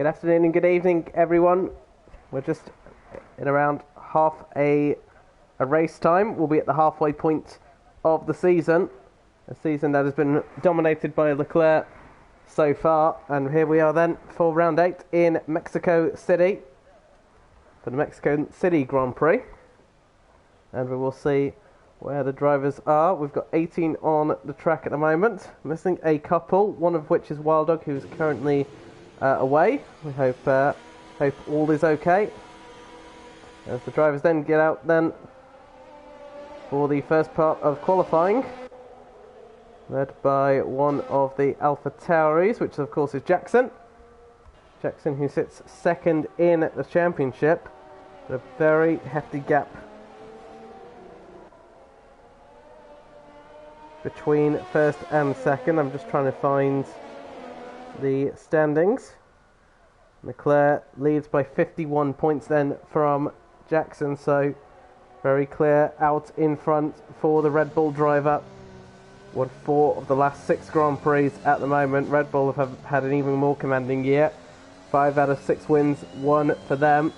Good afternoon and good evening, everyone. We're just in around half a race time. We'll be at the halfway point of the season. A season that has been dominated by Leclerc so far. And here we are then for round 8 in Mexico City. For the Mexico City Grand Prix. And we will see where the drivers are. We've got 18 on the track at the moment. Missing a couple, one of which is Wild Dog, who's currently away. We hope all is okay. As the drivers then get out then for the first part of qualifying, led by one of the Alpha Tauris, which of course is Jackson. Jackson, who sits second in the championship. A very hefty gap between first and second. I'm just trying to find the standings. Leclerc leads by 51 points then from Jackson, so very clear out in front for the Red Bull driver. Won 4 of the last 6 Grand Prix at the moment. Red Bull have had an even more commanding year. 5 out of 6 wins, 1 for them.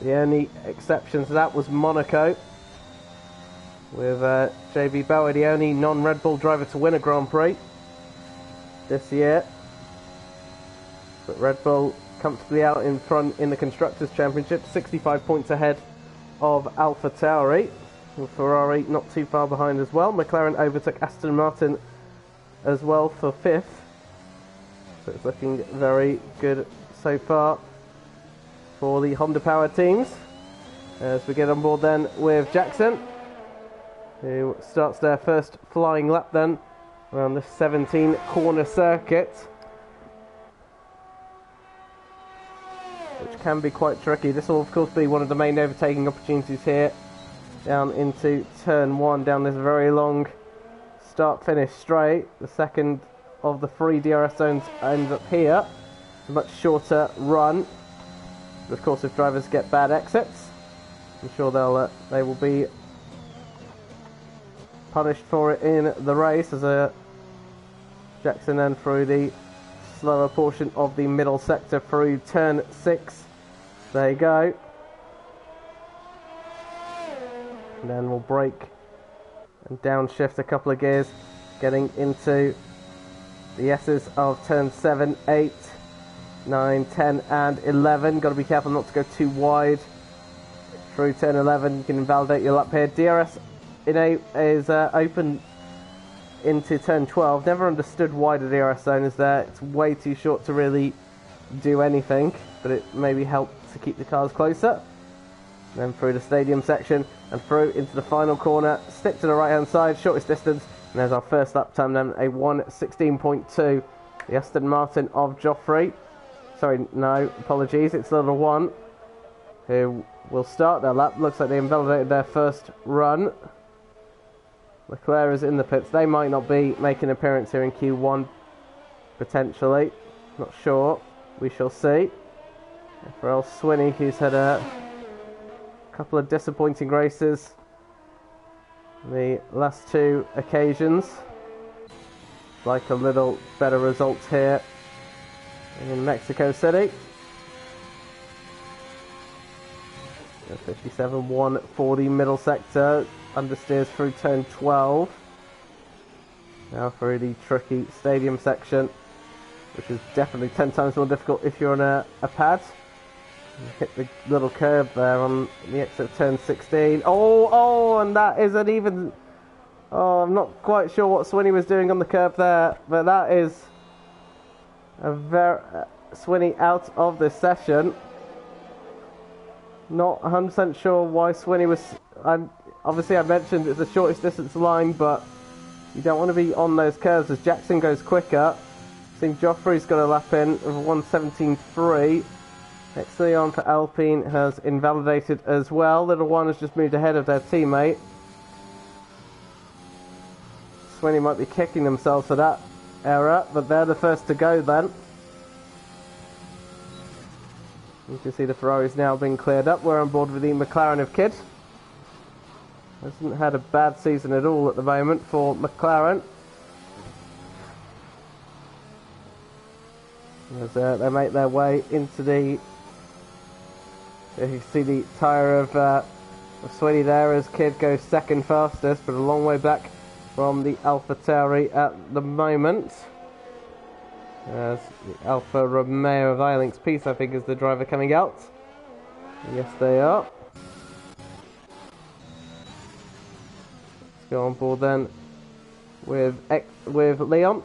The only exception to that was Monaco, with JB Bowie, the only non-Red Bull driver to win a Grand Prix this year. But Red Bull comfortably out in front in the Constructors' Championship, 65 points ahead of Alpha Tauri. And Ferrari not too far behind as well. McLaren overtook Aston Martin as well for 5th. So it's looking very good so far for the Honda Power teams. As we get on board then with Jackson, who starts their first flying lap then around the 17 corner circuit, which can be quite tricky. This will of course be one of the main overtaking opportunities here, down into turn 1, down this very long start-finish straight. The second of the 3 DRS zones ends up here. It's a much shorter run, but of course if drivers get bad exits, I'm sure they will be punished for it in the race. As Jackson then through the slower portion of the middle sector through turn 6. There you go. And then we'll brake and downshift a couple of gears, getting into the S's of turn 7, 8, 9, 10 and 11. Got to be careful not to go too wide through turn 11. You can invalidate your lap here. DRS is open into turn 12. Never understood why the DRS zone is there. It's way too short to really do anything, but it maybe helps to keep the cars closer. Then through the stadium section and through into the final corner. Stick to the right hand side, shortest distance. And there's our first lap time then, a 1:16.2. The Aston Martin of Joffrey. Sorry, no, apologies. It's Little One who will start their lap. Looks like they invalidated their first run. Leclerc is in the pits. They might not be making an appearance here in Q1, potentially. Not sure. We shall see. Frl Realistic, who's had a couple of disappointing races the last 2 occasions. Like a little better result here in Mexico City. 57.1 for the middle sector. Understeers through turn 12. Now through the tricky stadium section, which is definitely 10 times more difficult if you're on a pad. You hit the little curve there on the exit of turn 16. And that isn't even... Oh, I'm not quite sure what Swinney was doing on the curve there, but that is a very... Swinney out of this session. Not 100% sure why Swinney was... Obviously I mentioned it's the shortest distance line, but you don't want to be on those curves as Jackson goes quicker. I think Joffrey's got a lap in of 1:17.3. Next on for Alpine has invalidated as well. Little One has just moved ahead of their teammate. Swinney might be kicking themselves for that error, but they're the first to go then. You can see the Ferraris now being cleared up. We're on board with the McLaren of Kidd. Hasn't had a bad season at all at the moment for McLaren. as they make their way into the... You can see the tyre of Sweeney there as Kid goes second fastest, but a long way back from the Alpha Tauri at the moment. As the Alfa Romeo of Ilinx Peace, I think, is the driver coming out. Yes, they are. Let's go on board then with Leon.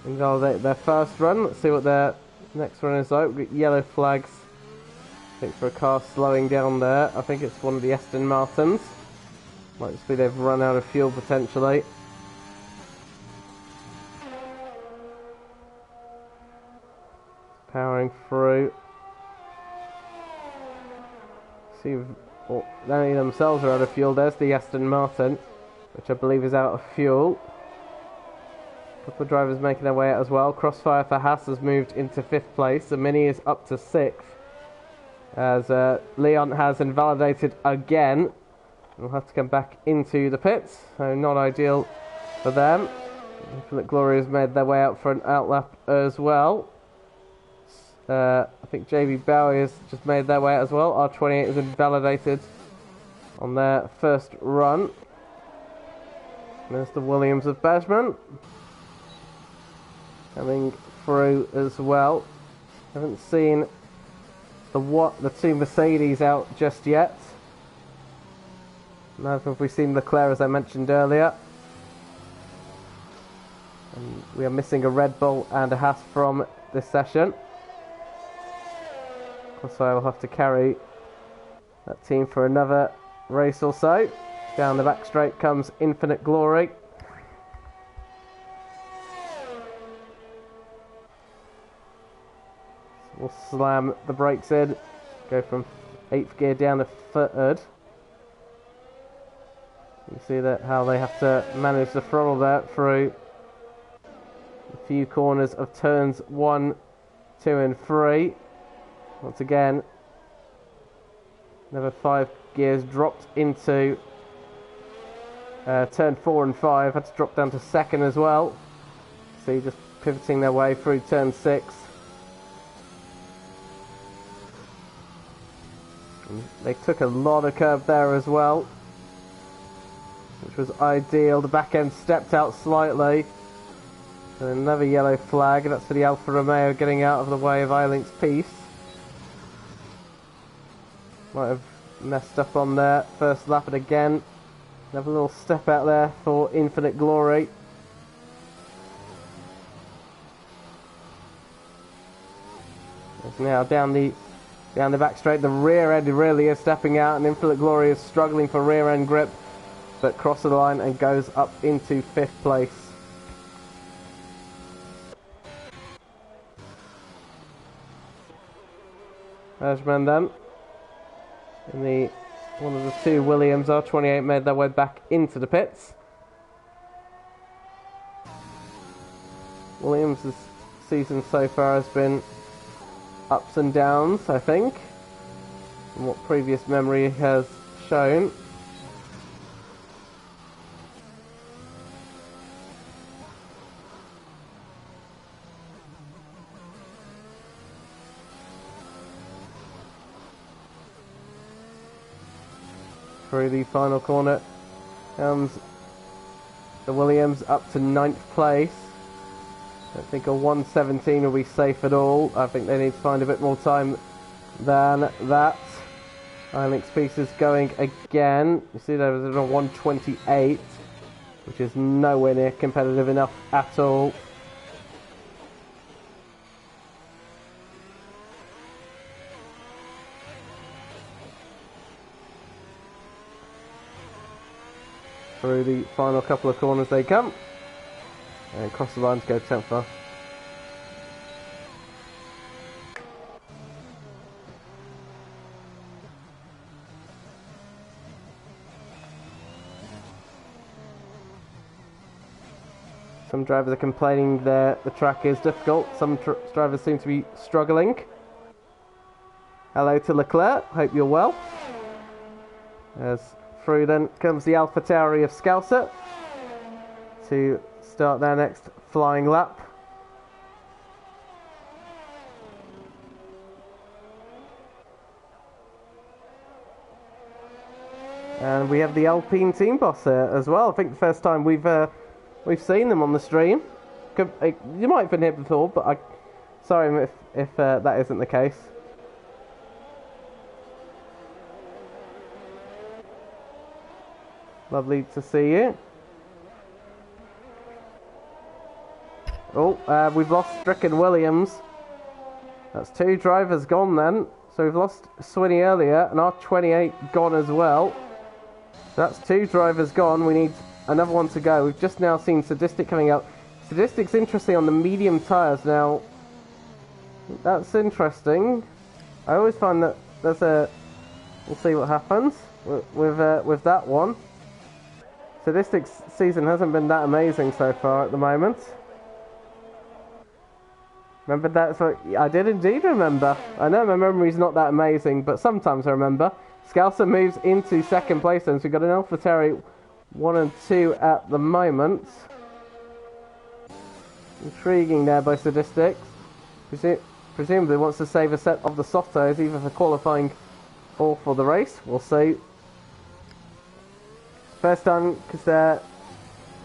Invalidate their first run. Let's see what their next run is like. We've got yellow flags, I think, for a car slowing down there. I think it's one of the Aston Martins. Might just be they've run out of fuel potentially. Powering through. See, they themselves are out of fuel. There's the Aston Martin, which I believe is out of fuel. A couple of drivers making their way out as well. Crossfire for Haas has moved into 5th place. The Mini is up to 6th. As Leon has invalidated again. We'll have to come back into the pits. So not ideal for them. Infinite Glory has made their way out for an outlap as well. I think JB Bowie has just made their way out as well. R28 is invalidated on their first run. There's the Williams of Bashman coming through as well. Haven't seen the two Mercedes out just yet. Neither have we seen Leclerc, as I mentioned earlier. And we are missing a Red Bull and a Haas from this session. So I will have to carry that team for another race or so. Down the back straight comes Infinite Glory. We'll slam the brakes in. Go from 8th gear down to 3rd. You see that how they have to manage the throttle there through a few corners of turns 1, 2 and 3. Once again, another 5 gears dropped into turn 4 and 5. Had to drop down to 2nd as well. See, just pivoting their way through turn 6. And they took a lot of curb there as well, which was ideal. The back end stepped out slightly. And another yellow flag. That's for the Alfa Romeo getting out of the way of Ilinx Peace. Might have messed up on their first lap, and again another little step out there for Infinite Glory. It's now down the back straight. The rear end really is stepping out, and Infinite Glory is struggling for rear end grip, but crosses the line and goes up into 5th place. Ashman then. In one of the two Williams, R28 made their way back into the pits. Williams' season so far has been ups and downs, I think, from what previous memory has shown. Through the final corner comes the Williams up to 9th place. I don't think a 117 will be safe at all. I think they need to find a bit more time than that. Ilinx Peace is going again. You see there was a 128, which is nowhere near competitive enough at all. Through the final couple of corners they come, and across the line to go 10th far. Some drivers are complaining the track is difficult. Some drivers seem to be struggling. Hello to Leclerc, hope you're well. As through then comes the Alpha Tauri of Scouser to start their next flying lap. And we have the Alpine team boss here as well. I think the first time we've seen them on the stream. You might have been here before, but sorry if that isn't the case. Lovely to see you. Oh, we've lost Stricken Williams. That's 2 drivers gone then. So we've lost Swinney earlier, and our 28 gone as well. That's 2 drivers gone. We need another one to go. We've just now seen Sadistic coming out. Sadistic's interesting on the medium tyres now. That's interesting. I always find that there's a... We'll see what happens with that one. Sadistic's season hasn't been that amazing so far at the moment. Remember, that's what I did indeed remember. I know my memory's not that amazing, but sometimes I remember. Scalcer moves into second place, and so we've got an AlphaTauri 1 and 2 at the moment. Intriguing there by Sadistic. Presumably wants to save a set of the soft tyres, either for qualifying or for the race. We'll see. First time, because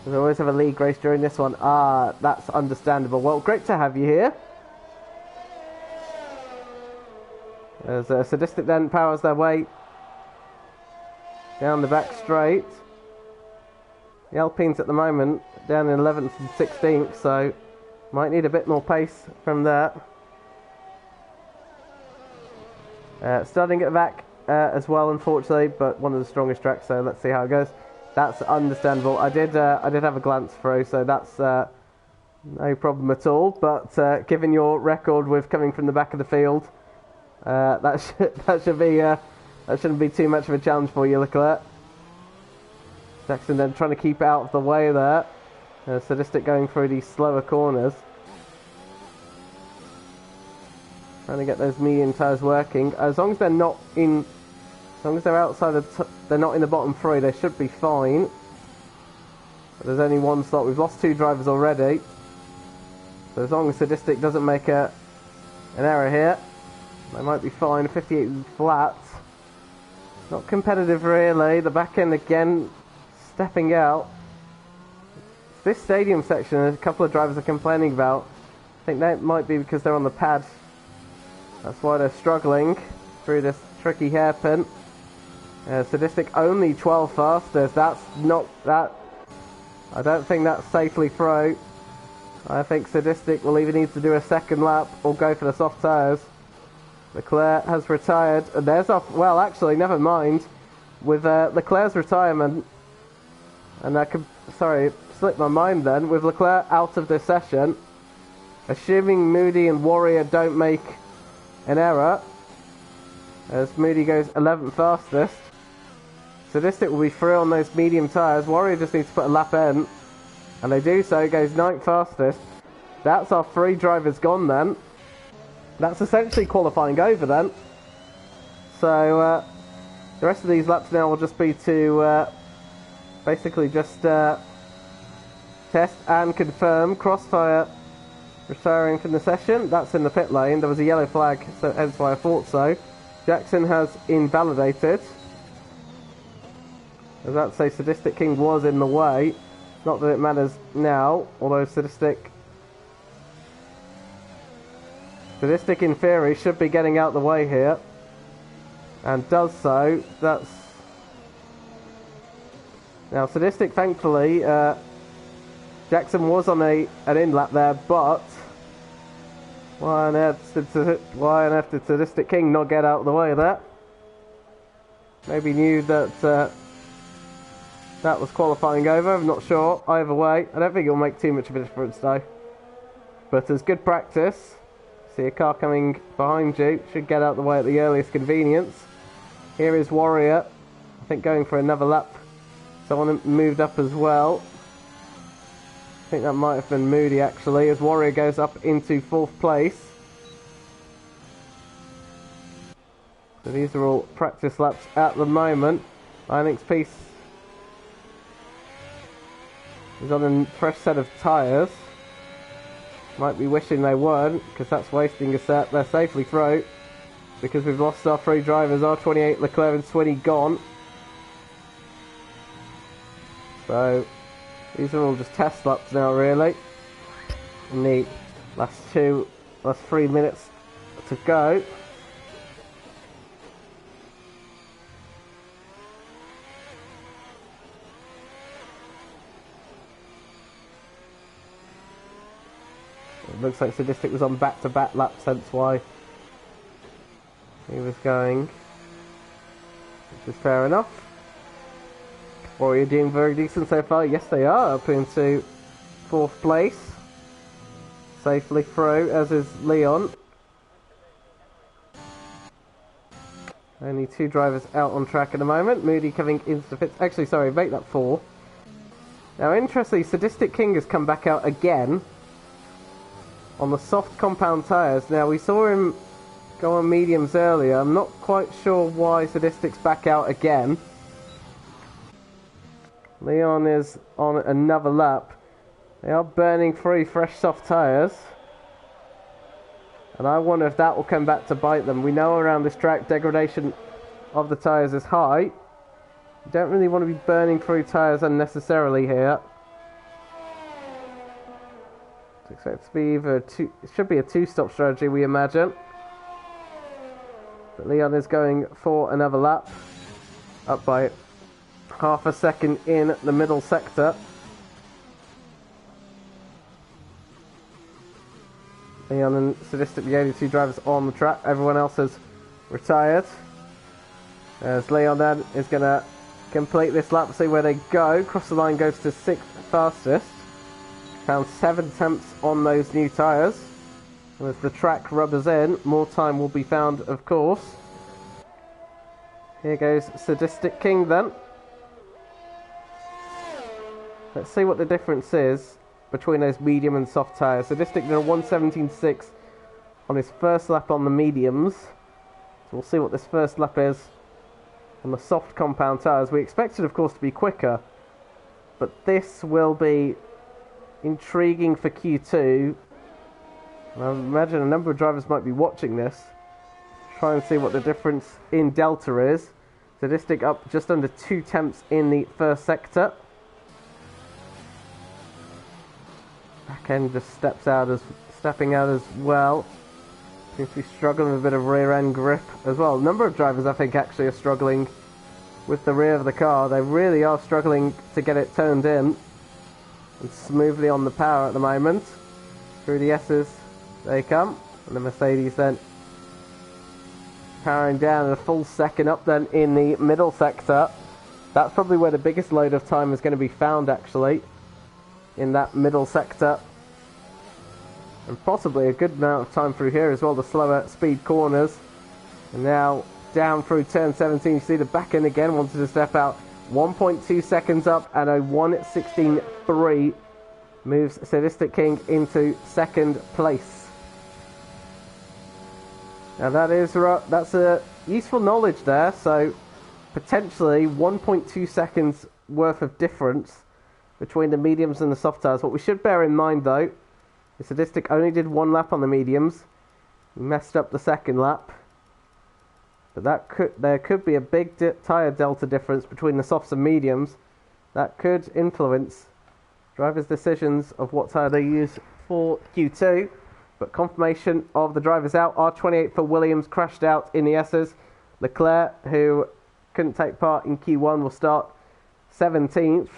we always have a league race during this one. Ah, that's understandable. Well, great to have you here. As Sadistic then powers their way down the back straight. The Alpines at the moment down in 11th and 16th, so might need a bit more pace from there. Starting at the back as well, unfortunately, but one of the strongest tracks, so let's see how it goes. That's understandable. I did have a glance through, so that's no problem at all. But given your record with coming from the back of the field, that shouldn't be too much of a challenge for you, Leclerc. Jackson then trying to keep out of the way there. Sadistic going through these slower corners, trying to get those medium tyres working. As long as they're not in. As long as they're outside they're not in the bottom 3, they should be fine. But there's only one slot. We've lost 2 drivers already. So as long as Sadistic doesn't make an error here, they might be fine. 58 flat. Not competitive really. The back end again stepping out. This stadium section, a couple of drivers are complaining about. I think that might be because they're on the pad. That's why they're struggling through this tricky hairpin. Sadistic only 12 fastest. That's not that. I don't think that's safely through. I think Sadistic will either need to do a second lap or go for the soft tyres. Leclerc has retired, and there's off. Well, actually, never mind. With Leclerc's retirement, and I could slipped my mind then. With Leclerc out of this session, assuming Moody and Warrior don't make an error, as Moody goes 11th fastest. Sadistic will be through on those medium tyres. Warrior just needs to put a lap in, and they do so. He goes 9th fastest. That's our 3 drivers gone then. That's essentially qualifying over then. So the rest of these laps now will just be to basically just test and confirm. Crossfire retiring from the session. That's in the pit lane. There was a yellow flag, so hence why I thought so. Jackson has invalidated. As that say, Sadistic King was in the way. Not that it matters now, although Sadistic in theory should be getting out the way here, and does so. That's now Sadistic. Thankfully, Jackson was on an in lap there, but why on earth did Sadistic King not get out of the way of that? Maybe knew that that was qualifying over. I'm not sure. Either way, I don't think it'll make too much of a difference though. But as good practice. See a car coming behind you, should get out the way at the earliest convenience. Here is Warrior, I think going for another lap. Someone moved up as well. I think that might have been Moody actually, as Warrior goes up into 4th place. So these are all practice laps at the moment. Linux Peace is on a fresh set of tyres. Might be wishing they weren't, because that's wasting a set. They're safely through, because we've lost our 3 drivers. R28, Leclerc and Swinney gone. So these are all just test laps now, really. In the last 3 minutes to go. It looks like Sadistic was on back-to-back laps, hence why he was going, which is fair enough. Bowie are doing very decent so far. Yes, they are up into 4th place. Safely through, as is Leon. Only 2 drivers out on track at the moment. Moody coming into the pits. Actually, sorry, make that 4. Now, interestingly, Sadistic King has come back out again on the soft compound tyres. Now, we saw him go on mediums earlier. I'm not quite sure why Sadistic's back out again. Leon is on another lap. They are burning through fresh soft tyres. And I wonder if that will come back to bite them. We know around this track degradation of the tyres is high. You don't really want to be burning through tyres unnecessarily here. It's expected to be either it should be a 2-stop strategy, we imagine. But Leon is going for another lap. Up by half a second in the middle sector. Leon and Sadistic, the only 2 drivers on the track. Everyone else has retired. As Leon then is going to complete this lap, see where they go. Cross the line, goes to 6th fastest. Found 7 attempts on those new tyres. And as the track rubbers in, more time will be found, of course. Here goes Sadistic King then. Let's see what the difference is between those medium and soft tyres. Sadistic did a 1:17.6 on his first lap on the mediums. So we'll see what this first lap is on the soft compound tyres. We expected, of course, to be quicker, but this will be intriguing for Q2. And I imagine a number of drivers might be watching this. Try and see what the difference in delta is. Sadistic up just under 2 tenths in the first sector. Back end just stepping out as well. Seems to be struggling with a bit of rear end grip as well. A number of drivers, I think, actually are struggling with the rear of the car. They really are struggling to get it turned in and smoothly on the power at the moment. Through the S's they come, and the Mercedes then powering down a full second up then in the middle sector. That's probably where the biggest load of time is going to be found, actually, in that middle sector, and possibly a good amount of time through here as well, the slower speed corners. And now down through turn 17, you see the back end again wanted to step out. 1.2 seconds up, and a 1:16.3 moves Sadistic King into 2nd place. Now that's a useful knowledge there. So potentially 1.2 seconds worth of difference between the mediums and the soft tyres. What we should bear in mind, though, is Sadistic only did 1 lap on the mediums. He messed up the 2nd lap. But there could be a big tyre delta difference between the softs and mediums. That could influence drivers' decisions of what tyre they use for Q2. But confirmation of the drivers out. R28 for Williams crashed out in the S's. Leclerc, who couldn't take part in Q1, will start 17th.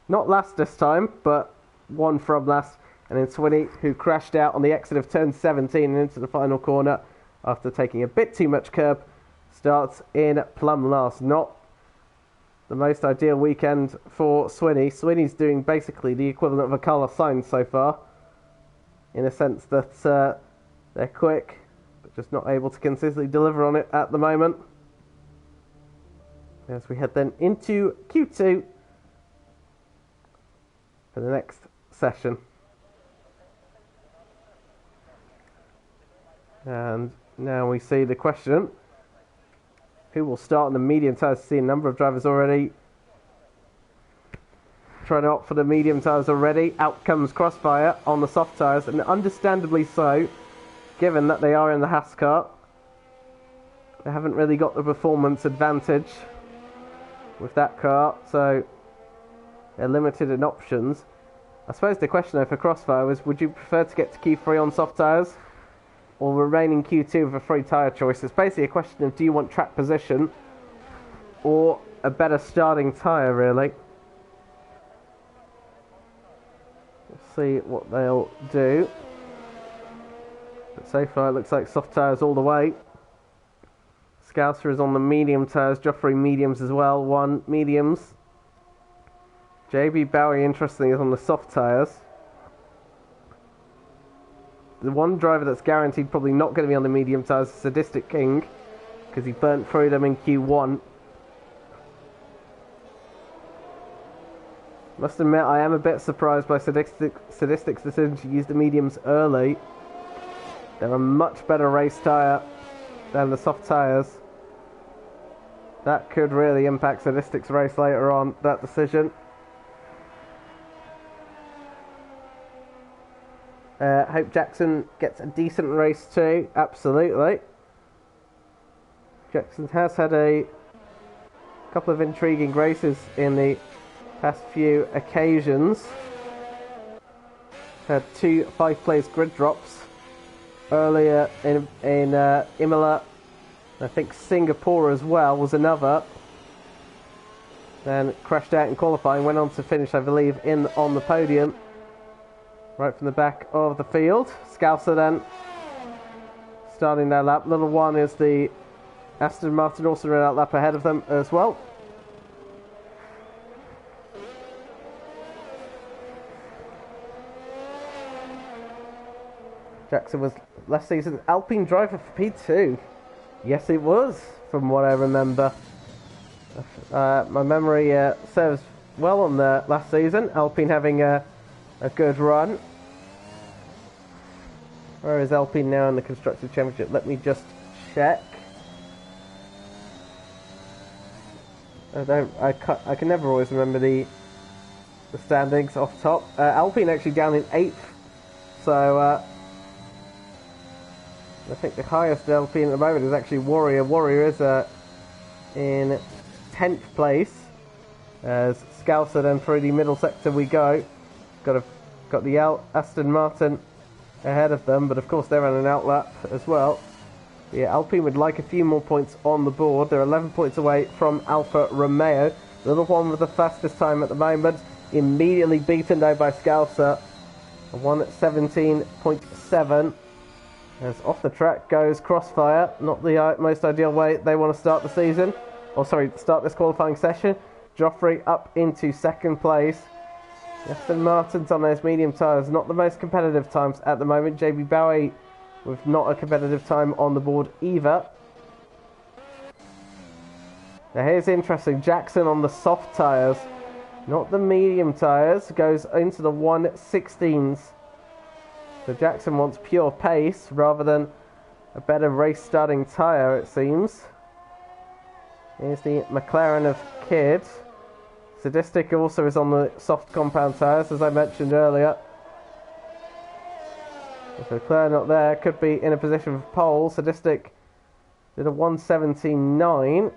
Not last this time, but 1 from last. And then Swinney, who crashed out on the exit of turn 17 and into the final corner after taking a bit too much curb, starts in plumb last. Not the most ideal weekend for Swinney. Swinney's doing basically the equivalent of a Carlos Sainz so far, in a sense that they're quick, but just not able to consistently deliver on it at the moment. As we head then into Q2 for the next session. And now we see the question: who will start on the medium tyres? See a number of drivers already trying to opt for the medium tyres already. Out comes Crossfire on the soft tyres, and understandably so, given that they are in the Haas car. They haven't really got the performance advantage with that car, so They're limited in options. I suppose the question though for Crossfire was, would you prefer to get to Q3 on soft tyres or remain in Q2 with a free tyre choice? It's basically a question of, do you want track position or a better starting tyre, really? Let's see what they'll do. But so far it looks like soft tyres all the way. Scouser is on the medium tyres, Joffrey mediums as well, 1 mediums. JB Bowie, interestingly, is on the soft tyres. The one driver that's guaranteed probably not going to be on the medium tyres is Sadistic King, because he burnt through them in Q1. Must admit, I am a bit surprised by Sadistic's decision to use the mediums early. They're a much better race tyre than the soft tyres. That could really impact Sadistic's race later on, that decision. Hope Jackson gets a decent race too, absolutely. Jackson has had a couple of intriguing races in the past few occasions. Had 2 5-place grid drops earlier in Imola. I think Singapore as well was another. Then crashed out in qualifying, went on to finish, I believe, on the podium. Right from the back of the field. Scouser then starting their lap. Little one is the Aston Martin, also ran out lap ahead of them as well. Jackson was last season's Alpine driver for P2. Yes, it was, from what I remember. My memory serves well on the last season. Alpine having a good run. Where is Alpine now in the Constructors' Championship? Let me just check. I can never always remember the standings off top. Alpine actually down in 8th. So I think the highest Alpine at the moment is actually Warrior. Warrior is in 10th place. As Scouser then through the middle sector we go. Got the Aston Martin ahead of them, but of course they're on an outlap as well. Yeah, Alpine would like a few more points on the board. They're 11 points away from Alfa Romeo. The little one with the fastest time at the moment, immediately beaten though by Scouser. 1:17.7. As off the track goes Crossfire. Not the most ideal way they want to start the season. Start this qualifying session. Joffrey up into 2nd place. Aston Martin's on those medium tyres, not the most competitive times at the moment. JB Bowie with not a competitive time on the board either. Now here's interesting, Jackson on the soft tyres, not the medium tyres, goes into the 1:16s. So Jackson wants pure pace rather than a better race starting tyre, it seems. Here's the McLaren of Kidd. Sadistic also is on the soft compound tyres, as I mentioned earlier. If Leclerc not there, could be in a position for pole. Sadistic did a 1:17.9.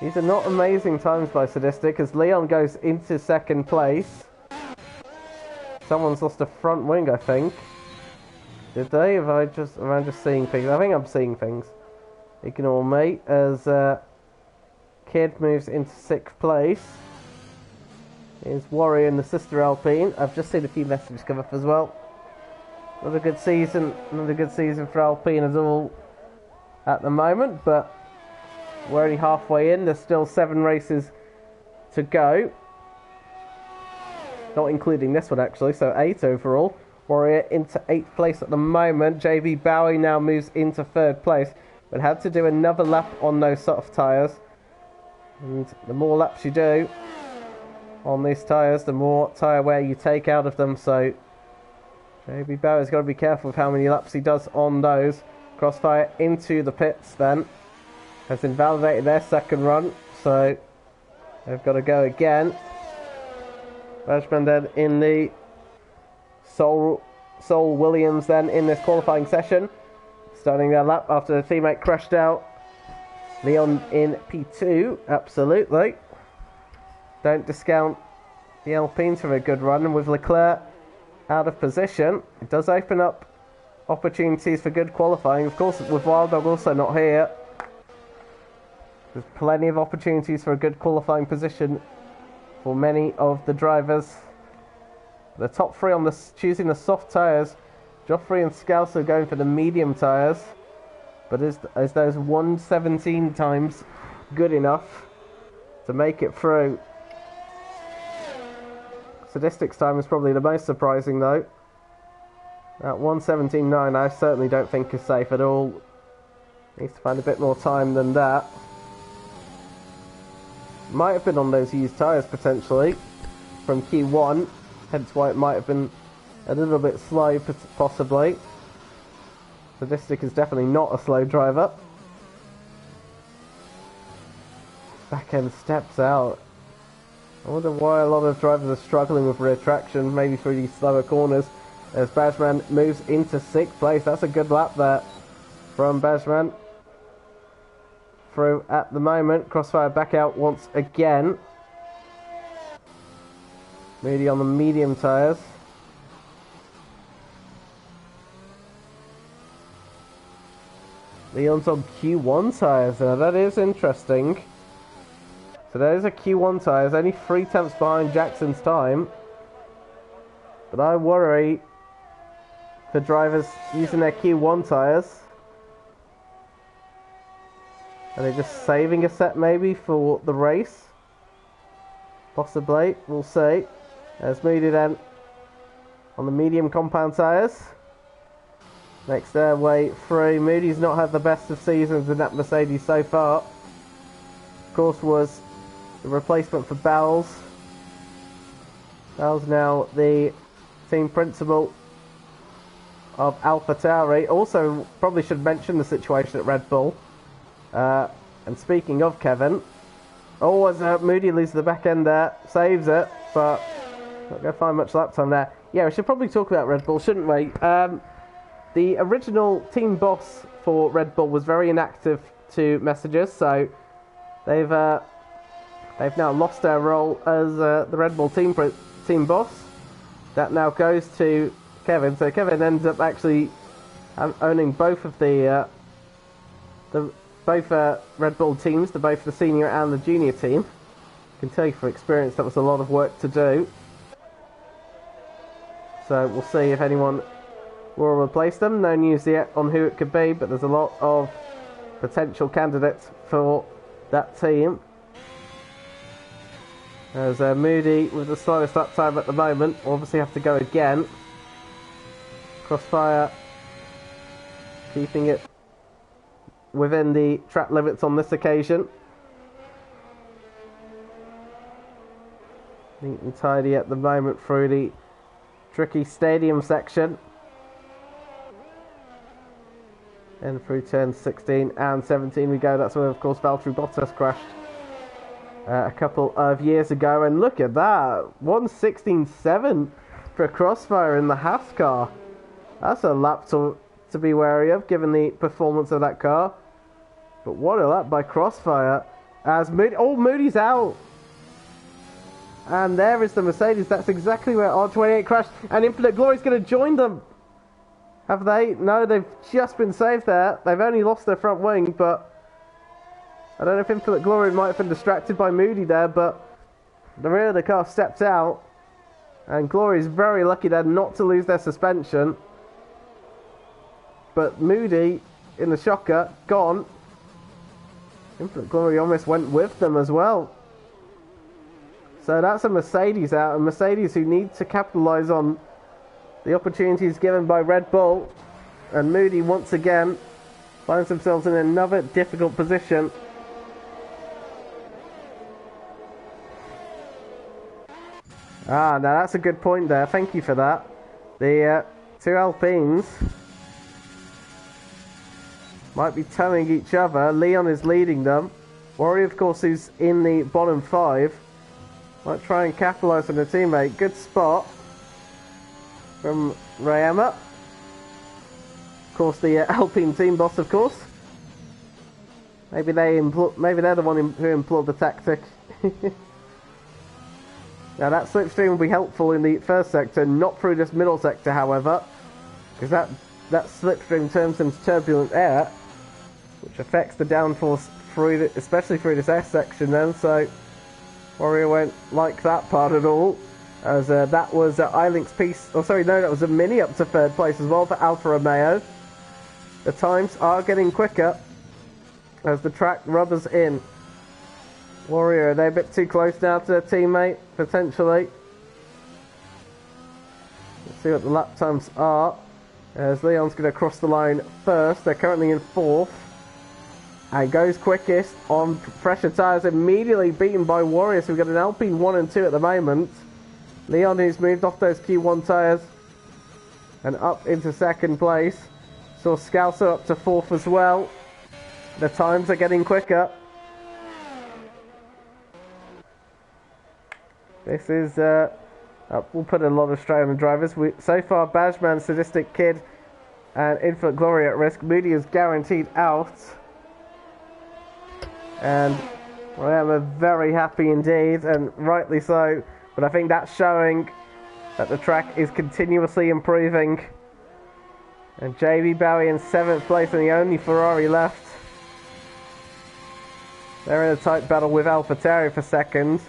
These are not amazing times by Sadistic, as Leon goes into 2nd place. Someone's lost a front wing, I think. Did they? Am I just seeing things? I think I'm seeing things. Ignore me, as Kidd moves into 6th place. Here's Warrior in the sister Alpine. I've just seen a few messages come up as well. Another good season for Alpine at all at the moment, but we're only halfway in. There's still 7 races to go. Not including this one actually, so 8 overall. Warrior into 8th place at the moment. JB Bowie now moves into 3rd place, but had to do another lap on those soft tyres. And the more laps you do on these tyres, the more tyre wear you take out of them. So JB Bowie's got to be careful with how many laps he does on those. Crossfire into the pits then. Has invalidated their 2nd run, so they've got to go again. Bergman then in the Sol Williams then in this qualifying session. Starting their lap after the teammate crashed out. Leon in P2, absolutely. Don't discount the Alpines for a good run, and with Leclerc out of position, it does open up opportunities for good qualifying. Of course, with Wild Dog also not here, there's plenty of opportunities for a good qualifying position for many of the drivers. The top three on the choosing the soft tyres. Joffrey and Scalzo going for the medium tyres. But is those 117 times good enough to make it through? Statistics time is probably the most surprising though. At 117.9 I certainly don't think is safe at all. Needs to find a bit more time than that. Might have been on those used tyres potentially from Q1, hence why it might have been a little bit slow possibly. Sadistic is definitely not a slow driver. Back end steps out. I wonder why a lot of drivers are struggling with rear traction, maybe through these slower corners. As Bajman moves into 6th place. That's a good lap there from Bajman. Through at the moment. Crossfire back out once again. Moody on the medium tyres. Leon's on Q1 tyres. Now that is interesting. So there's a Q1 tyres, only 3 tenths behind Jackson's time. But I worry for drivers using their Q1 tyres. Are they just saving a set maybe for the race? Possibly, we'll see. As Moody then on the medium compound tyres. Makes their way through. Moody's not had the best of seasons in that Mercedes so far. Of course was the replacement for Bowles. Bowles now the team principal of AlphaTauri. Also, probably should mention the situation at Red Bull. And speaking of Kevin, as Moody loses the back end there, saves it, but not going to find much lap time there. Yeah, we should probably talk about Red Bull, shouldn't we? The original team boss for Red Bull was very inactive to messages, so they've now lost their role as the Red Bull team boss. That now goes to Kevin. So Kevin ends up actually owning both of the Red Bull teams, both the senior and the junior team. I can tell you from experience that was a lot of work to do. So we'll see if anyone will replace them. No news yet on who it could be, but there's a lot of potential candidates for that team. As Moody with the slowest lap time at the moment will obviously have to go again. Crossfire keeping it within the track limits on this occasion. Neat and tidy at the moment through the tricky stadium section. And through turns 16 and 17 we go. That's where, of course, Valtteri Bottas crashed a couple of years ago. And look at that, 1:16.7 for Crossfire in the Haas car. That's a lap to be wary of, given the performance of that car. But what a lap by Crossfire. As Moody's out. And there is the Mercedes. That's exactly where R28 crashed. And Infinite Glory's going to join them. Have they? No, they've just been saved there. They've only lost their front wing, but I don't know if Infinite Glory might have been distracted by Moody there, but the rear of the car stepped out. And Glory is very lucky there not to lose their suspension. But Moody, in the shocker, gone. Infinite Glory almost went with them as well. So that's a Mercedes out, a Mercedes who need to capitalise on the opportunities given by Red Bull. And Moody once again finds themselves in another difficult position. Now that's a good point there, thank you for that. The two Alpines might be towing each other. Leon is leading them. Warrior, of course, who's in the bottom 5. Might try and capitalise on a teammate. Good spot from Rayama. Of course, the Alpine team boss, of course. Maybe they're the one who employed the tactic. Now that slipstream will be helpful in the first sector, not through this middle sector, however, because that slipstream turns into turbulent air, which affects the downforce through, especially through this S section. Then, so Warrior won't like that part at all, as that was iLink's piece. Oh, sorry, no, that was a Mini up to third place as well for Alfa Romeo. The times are getting quicker as the track rubbers in. Warrior, are they a bit too close now to their teammate, potentially? Let's see what the lap times are. As Leon's going to cross the line first. They're currently in 4th. And goes quickest on fresher tyres, immediately beaten by Warrior. So we've got an Alpine 1 and 2 at the moment. Leon, who's moved off those Q1 tyres and up into 2nd place. Saw Scouser up to 4th as well. The times are getting quicker. This is, we'll put a lot of strain on the drivers. So far, Bajman, Sadistic Kid, and Infinite Glory at risk. Moody is guaranteed out. And I am very happy indeed, and rightly so. But I think that's showing that the track is continuously improving. And JB Bowie in 7th place, and the only Ferrari left. They're in a tight battle with AlphaTauri for 2nd.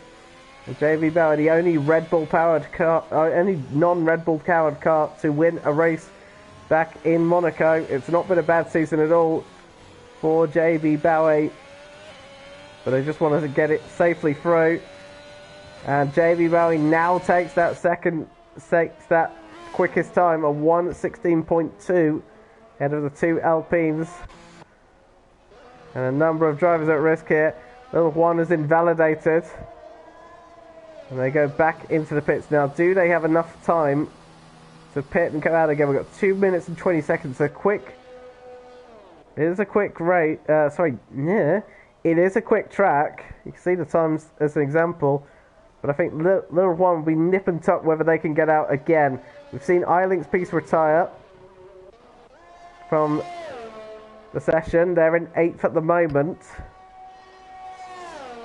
And JB Bowie, the only Red Bull powered car, only non-Red Bull powered car to win a race back in Monaco. It's not been a bad season at all for JB Bowie, but they just wanted to get it safely through. And JB Bowie now takes that quickest time of 1:16.2 ahead of the 2 Alpines. And a number of drivers at risk here. Little Juan is invalidated. And they go back into the pits. Now, do they have enough time to pit and come out again? We've got 2 minutes and 20 seconds. It is a quick rate. It is a quick track. You can see the times as an example. But I think Little Juan will be nip and tuck whether they can get out again. We've seen iLink's piece retire from the session. They're in 8th at the moment.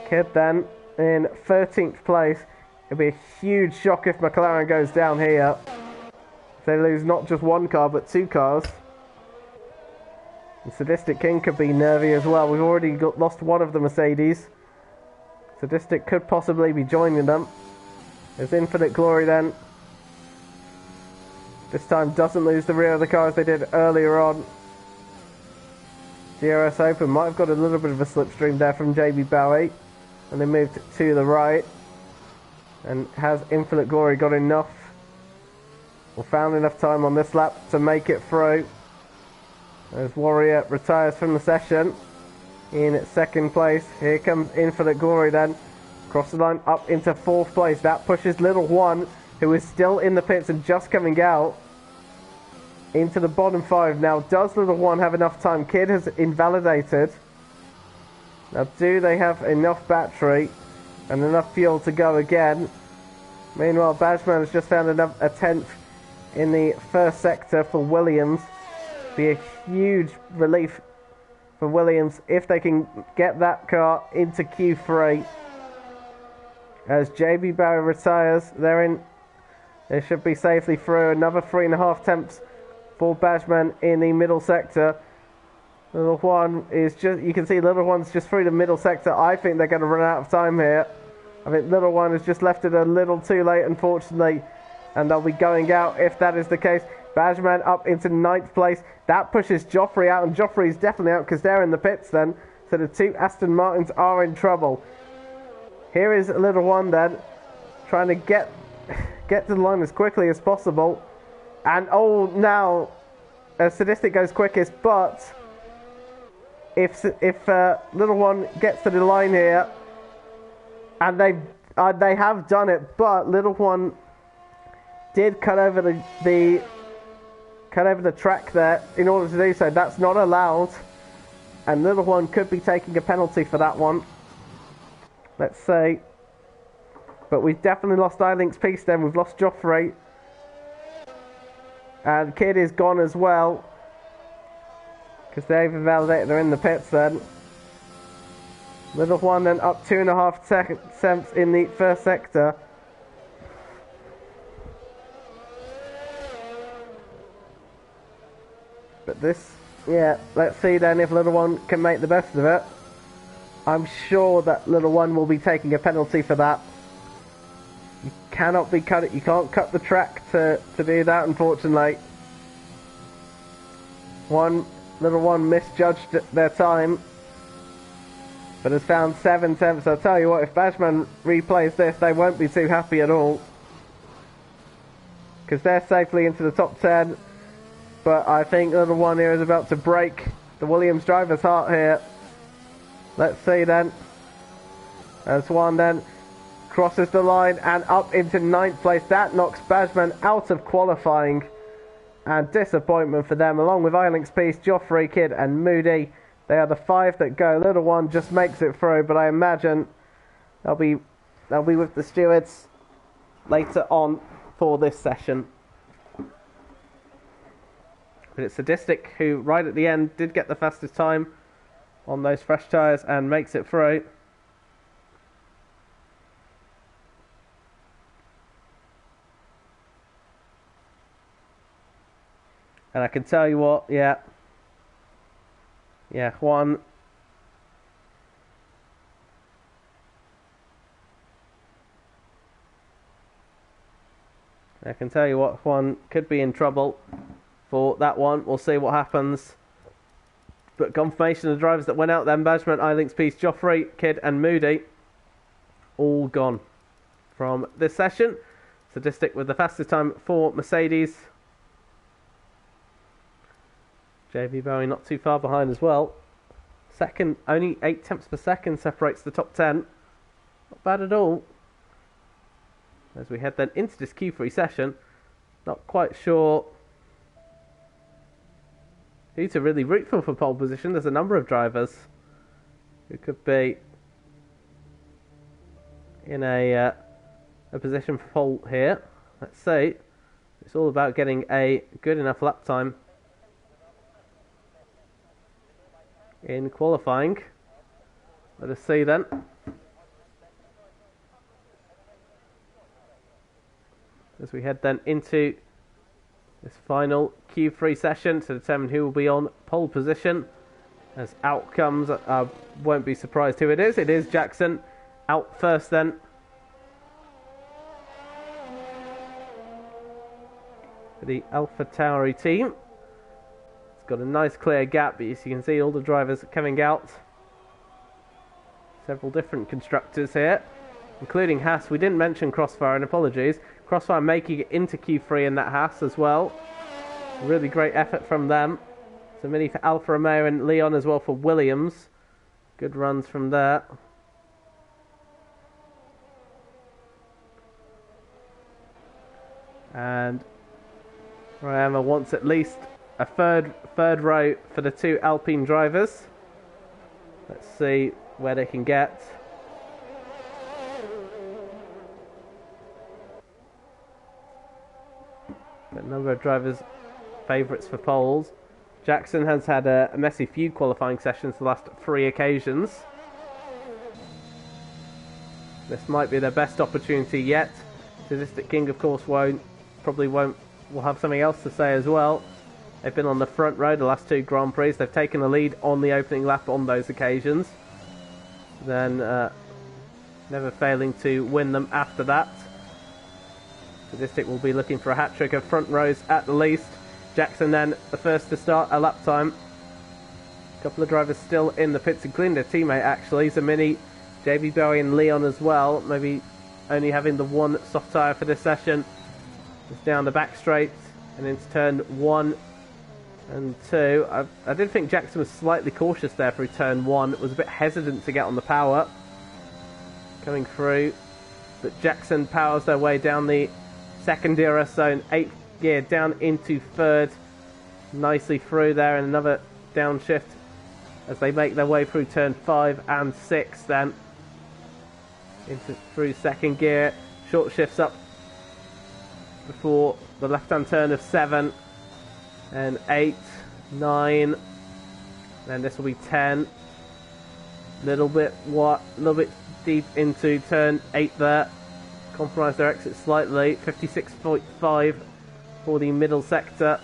Kid then in 13th place. It'll be a huge shock if McLaren goes down here. If they lose not just 1 car, but 2 cars. And Sadistic King could be nervy as well. We've already lost one of the Mercedes. Sadistic could possibly be joining them. There's Infinite Glory then. This time doesn't lose the rear of the car as they did earlier on. DRS Open might have got a little bit of a slipstream there from JB Bowie. And they moved to the right. And has Infinite Glory got enough, or found enough time on this lap to make it through? As Warrior retires from the session in 2nd place. Here comes Infinite Glory then. Cross the line up into 4th place. That pushes Little Juan, who is still in the pits and just coming out, into the bottom 5. Now, does Little Juan have enough time? Kid has invalidated. Now, do they have enough battery and enough fuel to go again? Meanwhile, Bajman has just found a 10th in the 1st sector for Williams. Be a huge relief for Williams if they can get that car into Q3. As JB Bowie retires, they should be safely through. Another 3.5 tenths for Bajman in the middle sector. Little Juan is just, you can see Little Juan's just through the middle sector. I think they're going to run out of time here. I think Little Juan has just left it a little too late, unfortunately, and they'll be going out if that is the case. Bajman up into 9th place. That pushes Joffrey out, and Joffrey's definitely out because they're in the pits then. So the 2 Aston Martins are in trouble. Here is Little Juan then, trying to get to the line as quickly as possible. And now Sadistic goes quickest, but if Little Juan gets to the line here, and they have done it, but Little Juan did cut over the track there in order to do so. That's not allowed, and Little Juan could be taking a penalty for that one. Let's say, but we've definitely lost iLink's piece. Then we've lost Joffrey, and Kid is gone as well because they've invalidated. They're in the pits then. Little Juan then up 2.5 seconds in the 1st sector. Yeah, let's see then if Little One can make the best of it. I'm sure that Little One will be taking a penalty for that. You cannot be cut it. You can't cut the track to do that, unfortunately. Little One misjudged their time, but has found 7/10. So I'll tell you what, if Bashman replays this, they won't be too happy at all, because they're safely into the top 10. But I think Little One here is about to break the Williams driver's heart here. Let's see then. As One then crosses the line and up into 9th place. That knocks Bashman out of qualifying. And disappointment for them, along with Ilinx Peace, Joffrey, Kid and Moody. They are the 5 that go. Little One just makes it through, but I imagine they'll be with the stewards later on for this session. But it's Sadistic who, right at the end, did get the fastest time on those fresh tyres and makes it through. And I can tell you what, yeah, Juan. I can tell you what, Juan could be in trouble for that one. We'll see what happens. But confirmation of the drivers that went out then: Bashman, Ilinx Peace, Joffrey, Kid and Moody, all gone from this session. Sadistic with the fastest time for Mercedes. JB Bowie not too far behind as well. Second, only 8 tenths per second separates the top 10. Not bad at all. As we head then into this Q3 session, not quite sure who to really root for pole position. There's a number of drivers who could be in a position for pole here. Let's see. It's all about getting a good enough lap time in qualifying. Let us see then. As we head then into this final Q3 session to determine who will be on pole position. As out comes, I won't be surprised who it is. It is Jackson out first then. For the Alpha Tauri team. It's got a nice clear gap, but as you can see, all the drivers coming out. Several different constructors here, including Haas. We didn't mention Crossfire, and apologies. Crossfire making it into Q3 in that Haas as well. Really great effort from them. So many for Alfa Romeo and Leon as well for Williams. Good runs from there. And Rayama wants at least a third row for the 2 Alpine drivers. Let's see where they can get. A number of drivers favourites for poles. Jackson has had a messy few qualifying sessions the last 3 occasions. This might be their best opportunity yet. Sadistic King, of course, will have something else to say as well. They've been on the front row the last 2 Grand Prix. They've taken the lead on the opening lap on those occasions. Then never failing to win them after that. Sadistic will be looking for a hat-trick of front rows at the least. Jackson then the first to start a lap time. A couple of drivers still in the pits, including their teammate actually. Zamini, JB Bowie and Leon as well. Maybe only having the 1 soft tyre for this session. Just down the back straight and into turn 1 and 2. I did think Jackson was slightly cautious there through turn 1. Was a bit hesitant to get on the power. Coming through. But Jackson powers their way down the second DRS zone, 8th gear down into 3rd, nicely through there, and another downshift as they make their way through turn 5 and 6 then through 2nd gear. Short shifts up before the left hand turn of 7 and 8, 9, then this will be 10, little bit deep into turn 8 there. Compromise their exit slightly. 56.5 for the middle sector.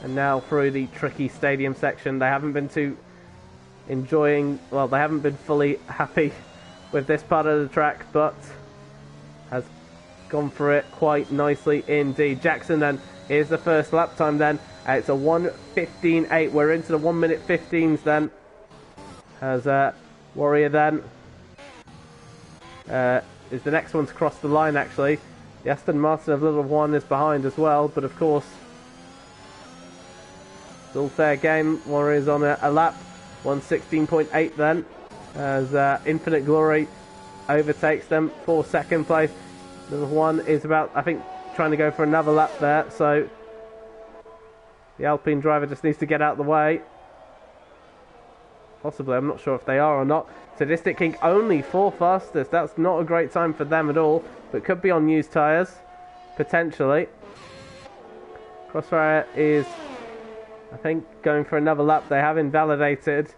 And now through the tricky stadium section. They haven't been too enjoying, well, they haven't been fully happy with this part of the track, but has gone through it quite nicely indeed. Jackson then, here's the first lap time then. It's a 1:15.8. We're into the 1 minute 15s then. As Warrior then is the next one to cross the line actually. The Aston Martin of Little One is behind as well, but of course, it's all fair game. Warrior's on a lap. 1:16.8 then. As Infinite Glory overtakes them for second place. Little One is about, I think, trying to go for another lap there. So the Alpine driver just needs to get out of the way. Possibly, I'm not sure if they are or not. Sadistic King only 4th fastest. That's not a great time for them at all. But could be on used tyres. Potentially. Crossfire is, I think, going for another lap. They have invalidated.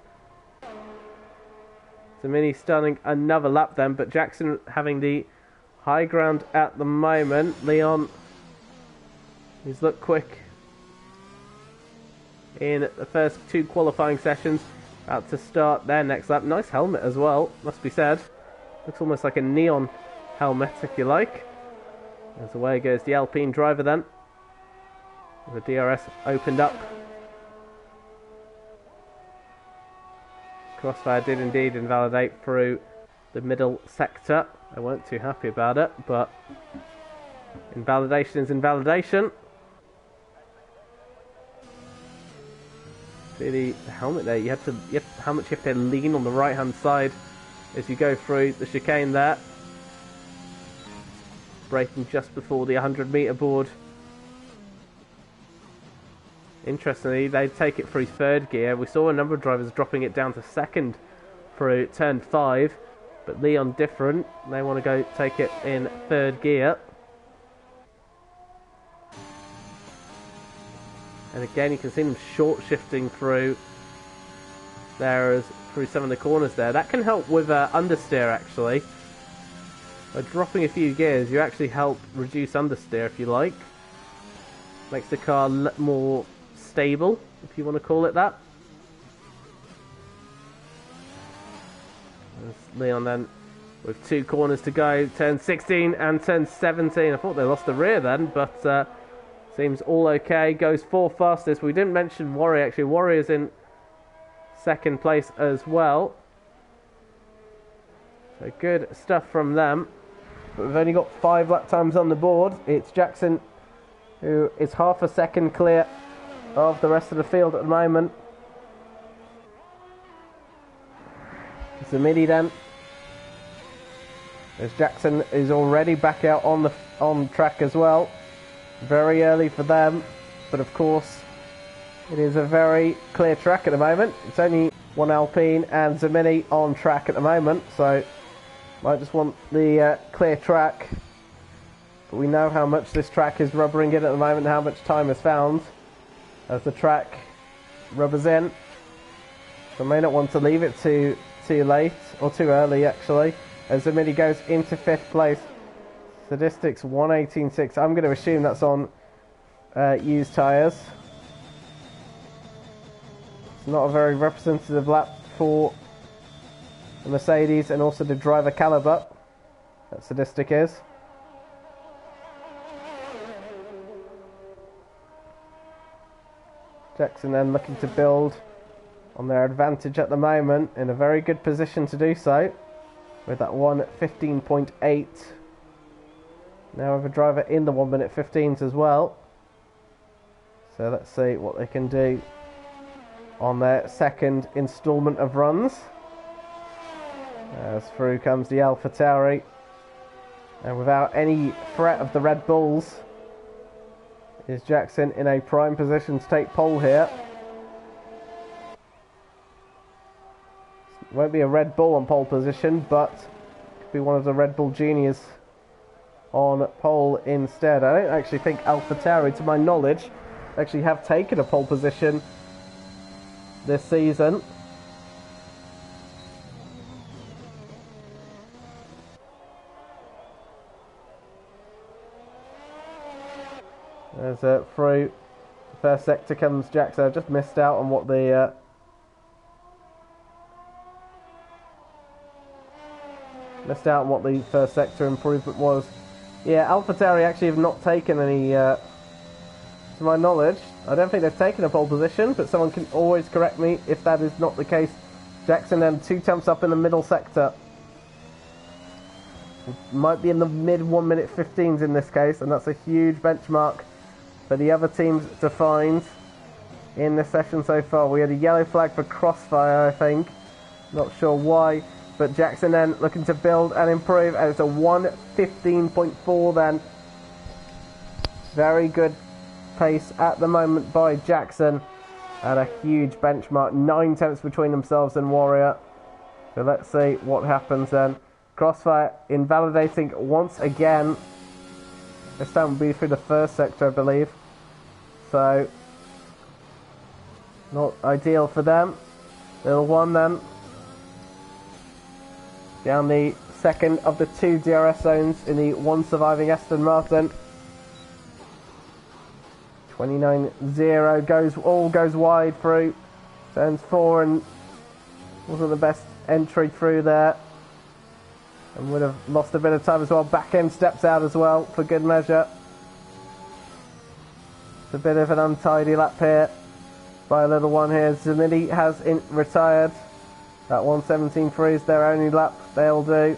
Zamini stunning another lap then. But Jackson having the high ground at the moment. Leon, he's looked quick in the first 2 qualifying sessions. About to start their next lap. Nice helmet as well, must be said. Looks almost like a neon helmet, if you like. As away goes the Alpine driver then. The DRS opened up. Crossfire did indeed invalidate through the middle sector. They weren't too happy about it, but invalidation is invalidation. See the helmet there, how much you have to lean on the right hand side as you go through the chicane there. Braking just before the 100-metre board. Interestingly, they take it through 3rd gear. We saw a number of drivers dropping it down to 2nd through turn 5, but Leon different. They want to go take it in 3rd gear. And again, you can see them short shifting through there, through some of the corners there. That can help with understeer actually. By dropping a few gears, you actually help reduce understeer if you like. Makes the car more stable, if you want to call it that. There's Leon then with 2 corners to go, turn 16 and turn 17. I thought they lost the rear then, but seems all okay. Goes 4th fastest. We didn't mention Warrior actually. Warrior's in 2nd place as well. So good stuff from them. But we've only got 5 lap times on the board. It's Jackson who is half a second clear of the rest of the field at the moment. It's the midi then. As Jackson is already back out on track as well. Very early for them, but of course it is a very clear track at the moment. It's only one Alpine and Zamini on track at the moment, so might just want the clear track. But we know how much this track is rubbering in at the moment, how much time is found as the track rubbers in. So I may not want to leave it too late, or too early actually, as Zamini goes into 5th place. Statistics 1:18.6. I'm going to assume that's on used tyres. It's not a very representative lap for the Mercedes and also the driver calibre that Sadistic is. Jackson then looking to build on their advantage at the moment, in a very good position to do so with that 1:15.8. Now with a driver in the 1 minute 15s as well. So let's see what they can do on their 2nd instalment of runs. As through comes the AlphaTauri. And without any threat of the Red Bulls, is Jackson in a prime position to take pole here. Won't be a Red Bull on pole position, but could be one of the Red Bull juniors on pole instead. I don't actually think AlphaTauri, to my knowledge, actually have taken a pole position this season. There's through First sector comes Jackson. I've just missed out on what the first sector improvement was. Yeah, AlphaTauri actually have not taken any, to my knowledge. I don't think they've taken a pole position, but someone can always correct me if that is not the case. Jackson then 2 temps up in the middle sector. Might be in the mid 1 minute 15s in this case, and that's a huge benchmark for the other teams to find in this session so far. We had a yellow flag for Crossfire, I think. Not sure why. But Jackson then looking to build and improve, and it's a 1:15.4 then. Very good pace at the moment by Jackson, and a huge benchmark, 9 tenths between themselves and Warrior. So let's see what happens then. Crossfire invalidating once again. This time will be through the first sector, I believe. So, not ideal for them. Little one then. Down the second of the 2 DRS zones in the 1 surviving Aston Martin. 29.0 goes wide through. Turns 4 and wasn't the best entry through there. And would have lost a bit of time as well. Back end steps out as well for good measure. It's a bit of an untidy lap here by a little one here. Zanidi has retired. That 1:17.3 is their only lap they'll do.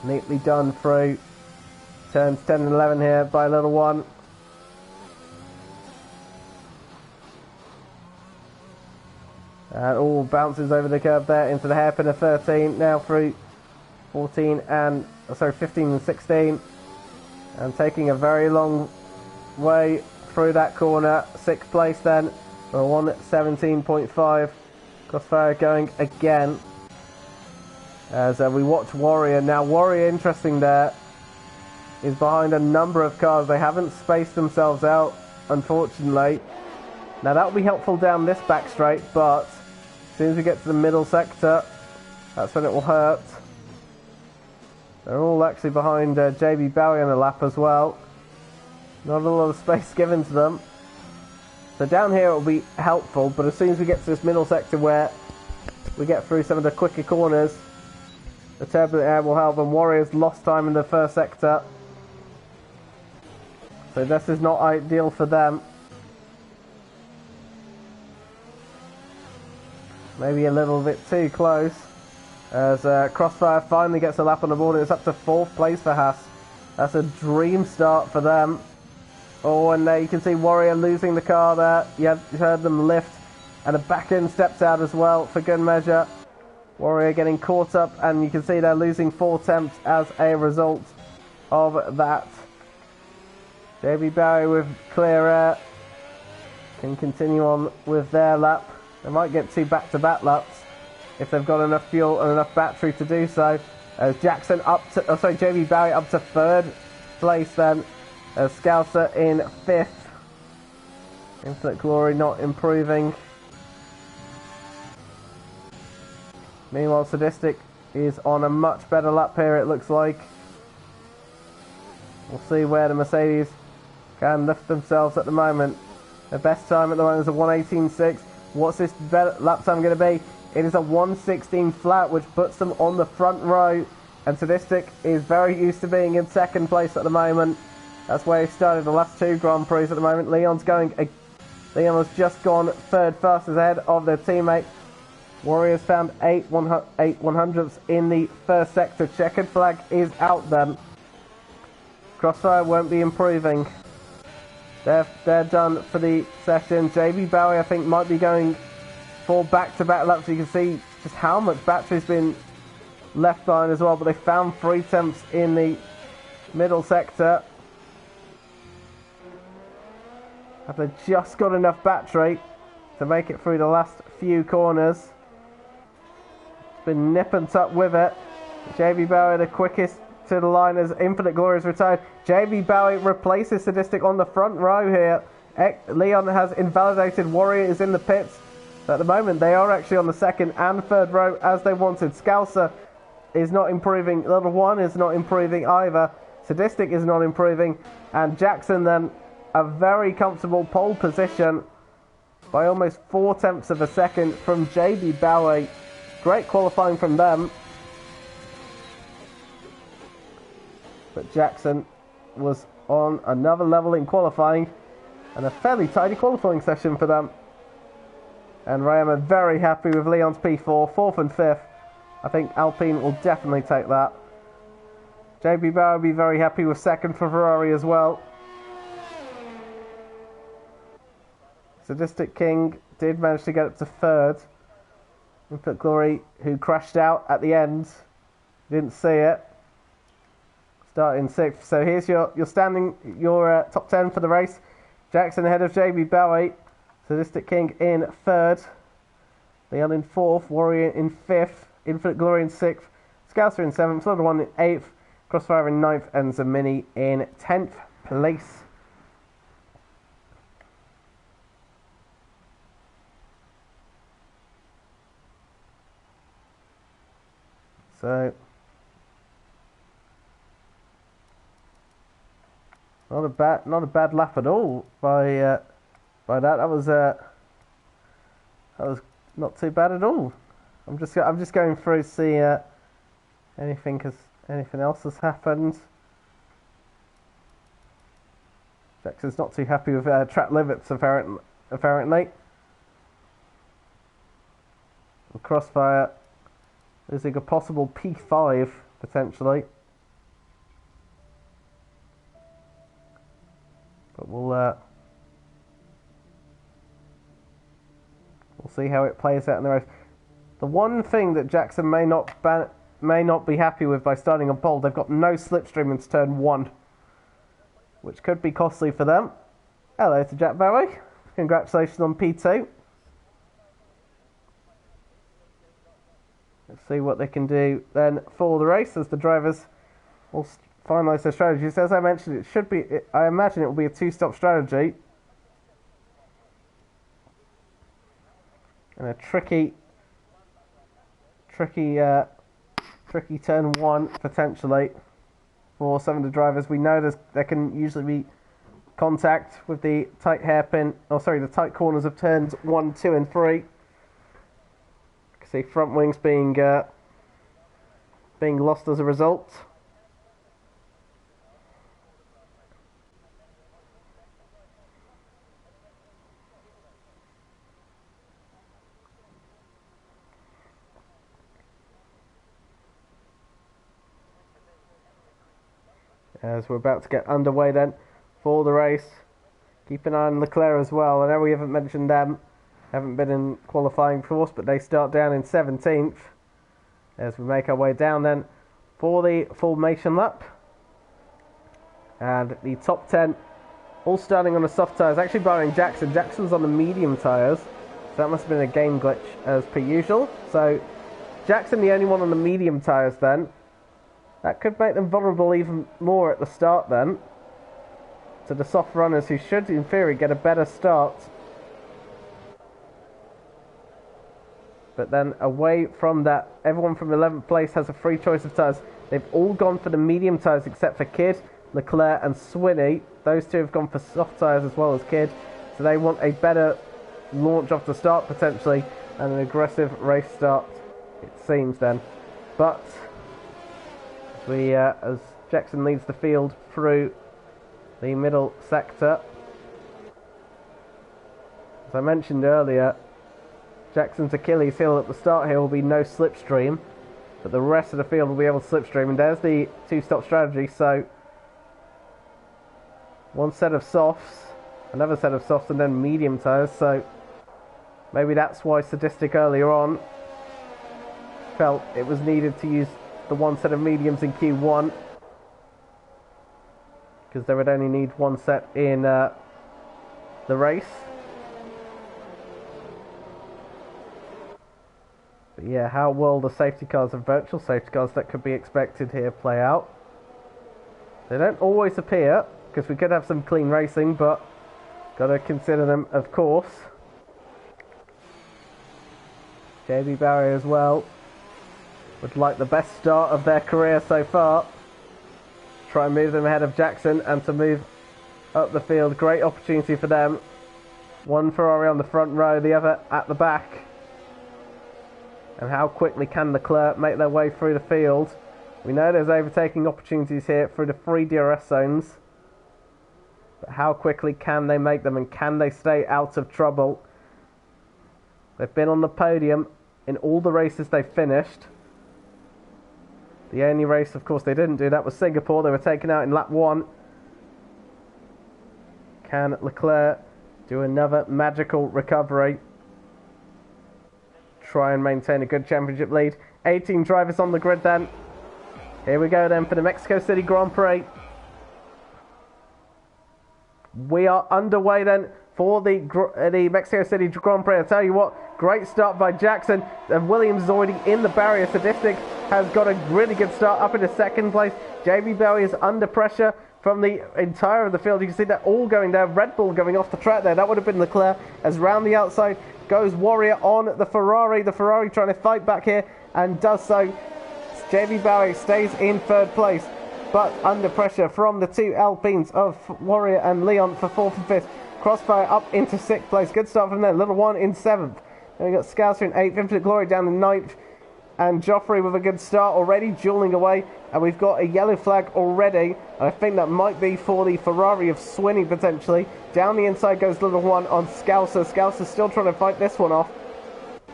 Neatly done through turns 10 and 11 here by a little one. And all bounces over the curb there into the hairpin of 13. Now through 15 and 16. And taking a very long way through that corner. 6th place then. 1:17.5. Crossfire going again. As we watch Warrior. Now Warrior, interesting there, is behind a number of cars. They haven't spaced themselves out, unfortunately. Now that will be helpful down this back straight, but as soon as we get to the middle sector, that's when it will hurt. They're all actually behind JB Bowie on the lap as well. Not a lot of space given to them. So down here it will be helpful, but as soon as we get to this middle sector where we get through some of the quicker corners, the turbulent air will help, and Warriors lost time in the first sector. So this is not ideal for them. Maybe a little bit too close. As Crossfire finally gets a lap on the board, and it's up to 4th place for Haas. That's a dream start for them. Oh, and there you can see Warrior losing the car there. You heard them lift, and the back end steps out as well for good measure. Warrior getting caught up, and you can see they're losing 4 temps as a result of that. JB Bowie with clear air can continue on with their lap. They might get 2 back-to-back laps if they've got enough fuel and enough battery to do so. As Jackson JB Bowie up to 3rd place then. Scouser in 5th. Infinite Glory not improving. Meanwhile, Sadistic is on a much better lap here, it looks like. We'll see where the Mercedes can lift themselves at the moment. The best time at the moment is a 1:18.6. What's this lap time going to be? It is a 1:16 flat, which puts them on the front row. And Sadistic is very used to being in 2nd place at the moment. That's where he started the last 2 Grand Prix at the moment. Leon has just gone 3rd fastest ahead of their teammate. Warriors found 8 100ths in the first sector. Checkered flag is out then. Crossfire won't be improving. They're done for the session. JB Bowie, I think, might be going for back-to-back laps. You can see just how much battery's been left behind as well. But they found 3 temps in the middle sector. Have they just got enough battery to make it through the last few corners? Been nip and tuck with it. JB Bowie the quickest to the line as Infinite Glory is retired. JB Bowie replaces Sadistic on the front row here. Leon has invalidated. Warrior is in the pits. So at the moment they are actually on the 2nd and 3rd row as they wanted. Scouser is not improving. Little One is not improving either. Sadistic is not improving. And Jackson then a very comfortable pole position by almost 4/10 of a second from JB Bowie. Great qualifying from them. But Jackson was on another level in qualifying, and a fairly tidy qualifying session for them. And Ram are very happy with Leon's P4, 4th and 5th. I think Alpine will definitely take that. JB Bowie will be very happy with 2nd for Ferrari as well. Sadistic King did manage to get up to 3rd. Infinite Glory, who crashed out at the end, didn't see it. Starting 6th. So here's your top 10 for the race. Jackson ahead of JB Bowie. Sadistic King in 3rd. Leon in 4th. Warrior in 5th. Infinite Glory in 6th. Scouser in 7th. Slaughter 1 in 8th. Crossfire in 9th. And Zamini in 10th place. So not a bad lap at all by that. That was not too bad at all. I'm just going through to see anything else has happened. Jackson's not too happy with track limits apparently. Crossfire losing a possible P5 potentially. But we'll see how it plays out in the race. The one thing that Jackson may not be happy with by starting on pole, they've got no slipstream into turn 1, which could be costly for them. Hello to Jack Bowie. Congratulations on P2. Let's see what they can do then for the race as the drivers will finalise their strategies. As I mentioned, I imagine it will be a 2-stop strategy. And a tricky turn 1 potentially for some of the drivers. We know there can usually be contact with the tight the tight corners of turns 1, 2 and 3. See front wings being lost as a result. As we're about to get underway then for the race, keep an eye on Leclerc as well. I know we haven't mentioned them. Haven't been in qualifying for us, but they start down in 17th as we make our way down then for the formation lap. And the top 10 all starting on the soft tyres, actually barring Jackson. Jackson's on the medium tyres, so that must have been a game glitch as per usual. So Jackson the only one on the medium tyres then. That could make them vulnerable even more at the start then to the soft runners, who should in theory get a better start. But then away from that, everyone from 11th place has a free choice of tyres. They've all gone for the medium tyres except for Kidd, Leclerc and Swinney. Those two have gone for soft tyres as well as Kidd. So they want a better launch off the start potentially, and an aggressive race start, it seems then. But as Jackson leads the field through the middle sector, as I mentioned earlier, Jackson's Achilles heel at the start here will be no slipstream, but the rest of the field will be able to slipstream. And there's the 2-stop strategy. So one set of softs, another set of softs, and then medium tyres. So maybe that's why Sadistic earlier on felt it was needed to use the one set of mediums in Q1, because they would only need one set in the race. But yeah, how will the safety cars and virtual safety cars that could be expected here play out? They don't always appear, because we could have some clean racing, but got to consider them, of course. JB Bowie as well would like the best start of their career so far. Try and move them ahead of Jackson and to move up the field. Great opportunity for them. One Ferrari on the front row, the other at the back. And how quickly can Leclerc make their way through the field? We know there's overtaking opportunities here through the 3 DRS zones. But how quickly can they make them, and can they stay out of trouble? They've been on the podium in all the races they've finished. The only race, of course, they didn't do that was Singapore. They were taken out in lap 1. Can Leclerc do another magical recovery? Try and maintain a good championship lead. 18 drivers on the grid then. Here we go then for the Mexico City Grand Prix. We are underway then for the Mexico City Grand Prix. I'll tell you what, great start by Jackson. And Williams is already in the barrier. Sadistic has got a really good start up into second place. JB Bowie is under pressure from the entire of the field. You can see they're all going there. Red Bull going off the track there. That would have been Leclerc. As round the outside goes Warrior on the Ferrari. The Ferrari trying to fight back here and does so. JB Bowie stays in third place, but under pressure from the 2 Alpines of Warrior and Leon for 4th and 5th. Crossfire up into 6th place. Good start from there. Little one in 7th. Then we got Scouser in 8th. Infinite Glory down in 9th. And Joffrey with a good start already, dueling away. And we've got a yellow flag already. And I think that might be for the Ferrari of Swinney potentially. Down the inside goes Little One on Scouser. Scouser's still trying to fight this one off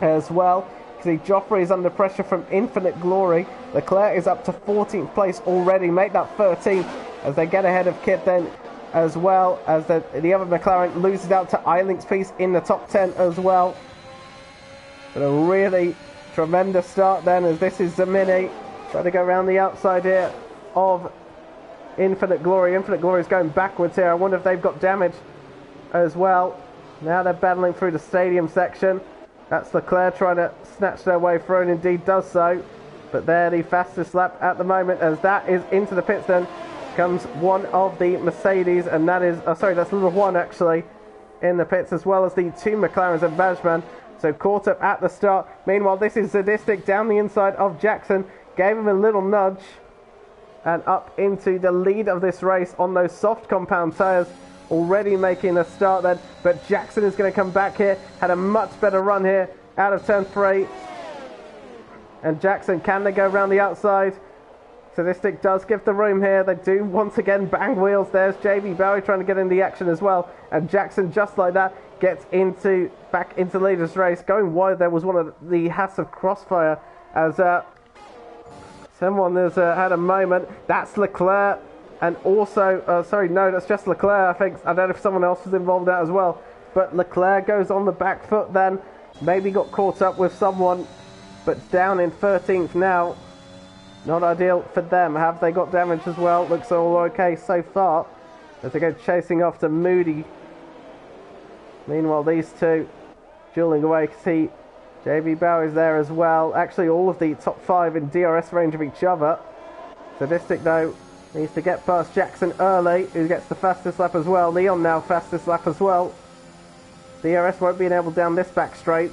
as well. See, Joffrey is under pressure from Infinite Glory. Leclerc is up to 14th place already. Make that 13th as they get ahead of Kit then, as well as the other McLaren loses out to iLink's piece in the top 10 as well. But a really tremendous start then, as this is Zamini trying to go around the outside here of Infinite Glory. Infinite Glory is going backwards here. I wonder if they've got damage as well. Now they're battling through the stadium section. That's Leclerc trying to snatch their way through, and indeed does so. But they're the fastest lap at the moment, as that is into the pits then comes one of the Mercedes, and that is, that's Little One actually in the pits, as well as the 2 McLarens and Bajman. So caught up at the start. Meanwhile, this is Sadistic down the inside of Jackson. Gave him a little nudge and up into the lead of this race on those soft compound tyres. Already making a start then, but Jackson is going to come back here. Had a much better run here out of turn 3. And Jackson, can they go around the outside? Sadistic does give the room here. They do once again bang wheels. There's JB Bowie trying to get in the action as well. And Jackson, just like that, gets back into leader's race. Going wide there was one of the hats of Crossfire, as someone has had a moment. That's Leclerc. And also, no, that's just Leclerc, I think. I don't know if someone else was involved in that as well. But Leclerc goes on the back foot then. Maybe got caught up with someone, but down in 13th now. Not ideal for them. Have they got damage as well? Looks all okay so far, as they go chasing after Moody. Meanwhile, these two dueling away. See, JB Bowie's there as well. Actually, all of the top 5 in DRS range of each other. Sadistic, though, needs to get past Jackson early, who gets the fastest lap as well. Leon now fastest lap as well. DRS won't be enabled down this back straight,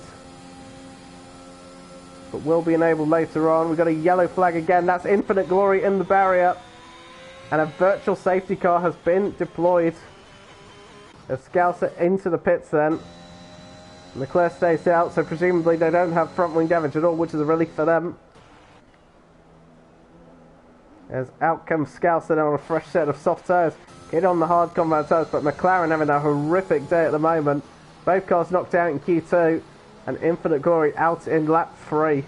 but will be enabled later on. We've got a yellow flag again. That's Infinite Glory in the barrier. And a virtual safety car has been deployed. As Scouser into the pits then. Leclerc stays out, so presumably they don't have front wing damage at all, which is a relief for them. As out comes Scouser on a fresh set of soft tyres. Hit on the hard compound tyres, but McLaren having a horrific day at the moment. Both cars knocked out in Q2, and Infinite Glory out in lap 3.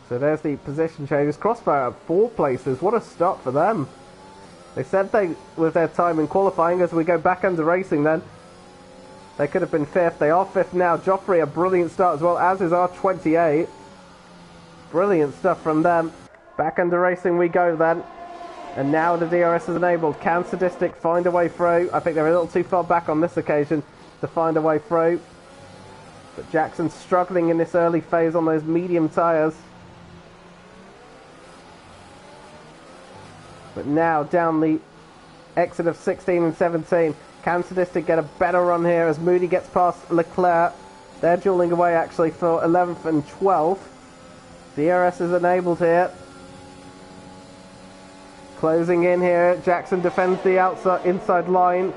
So there's the position changes. Crossfire at 4 places. What a start for them. They said they, with their time in qualifying, as we go back under racing then, they could have been 5th. They are 5th now. Joffrey, a brilliant start as well, as is R28. Brilliant stuff from them. Back under racing we go then. And now the DRS is enabled. Can Sadistic find a way through? I think they're a little too far back on this occasion to find a way through. But Jackson's struggling in this early phase on those medium tyres. But now down the exit of 16 and 17. Can Sadistic get a better run here as Moody gets past Leclerc? They're dueling away actually for 11th and 12th. DRS is enabled here. Closing in here. Jackson defends the inside line,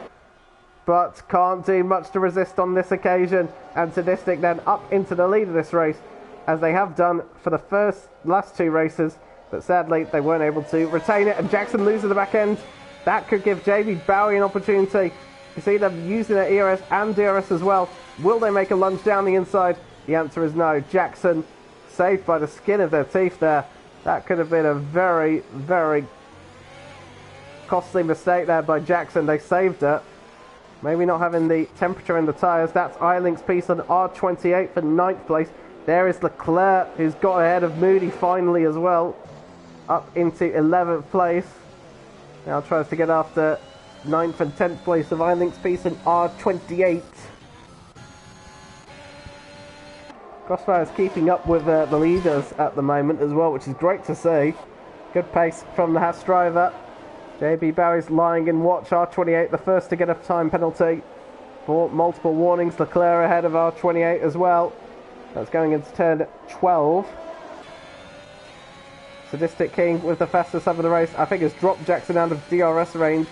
but can't do much to resist on this occasion. And Sadistic then up into the lead of this race, as they have done for the last two races, but sadly they weren't able to retain it, and Jackson loses the back end. That could give JB Bowie an opportunity. You see them using their ERS and DRS as well. Will they make a lunge down the inside? The answer is no. Jackson saved by the skin of their teeth there. That could have been a very, very costly mistake there by Jackson. They saved it. Maybe not having the temperature in the tyres. That's iLink's piece on R28 for 9th place. There is Leclerc, who's got ahead of Moody finally as well, up into 11th place. Now tries to get after 9th and 10th place of iLink's piece in R28. Crossfire is keeping up with the leaders at the moment as well, which is great to see. Good pace from the Haas driver. JB Bowie's lying in watch. R28 the first to get a time penalty for multiple warnings. Leclerc ahead of R28 as well. That's going into turn 12. Sadistic King with the fastest lap of the race. I think has dropped Jackson out of DRS range.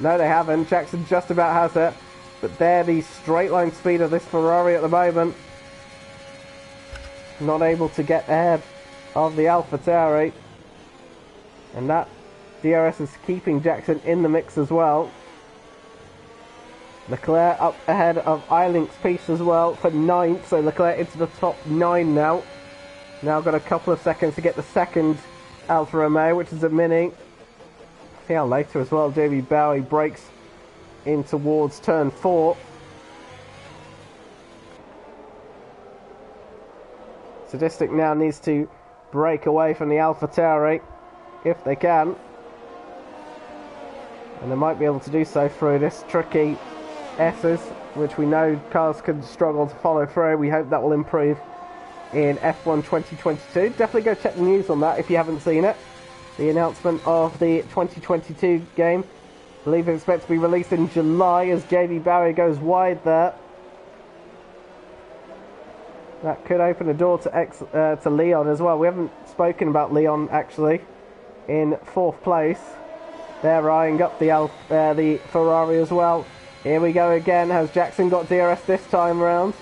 No, they haven't. Jackson just about has it. But they're the straight line speed of this Ferrari at the moment. Not able to get ahead of the AlphaTauri. And that DRS is keeping Jackson in the mix as well. Leclerc up ahead of iLink's piece as well for 9th. So Leclerc into the top 9 now. Now got a couple of seconds to get the second Alfa Romeo, which is a Mini. See how later as well JB Bowie breaks in towards turn 4. Sadistic now needs to break away from the AlphaTauri if they can. And they might be able to do so through this tricky S's, which we know cars can struggle to follow through. We hope that will improve in F1 2022. Definitely go check the news on that if you haven't seen it. The announcement of the 2022 game, I believe it's expected to be released in July as JB Bowie goes wide there. That could open a door to Leon as well. We haven't spoken about Leon actually in 4th place. They're eyeing up the Ferrari as well. Here we go again. Has Jackson got DRS this time around?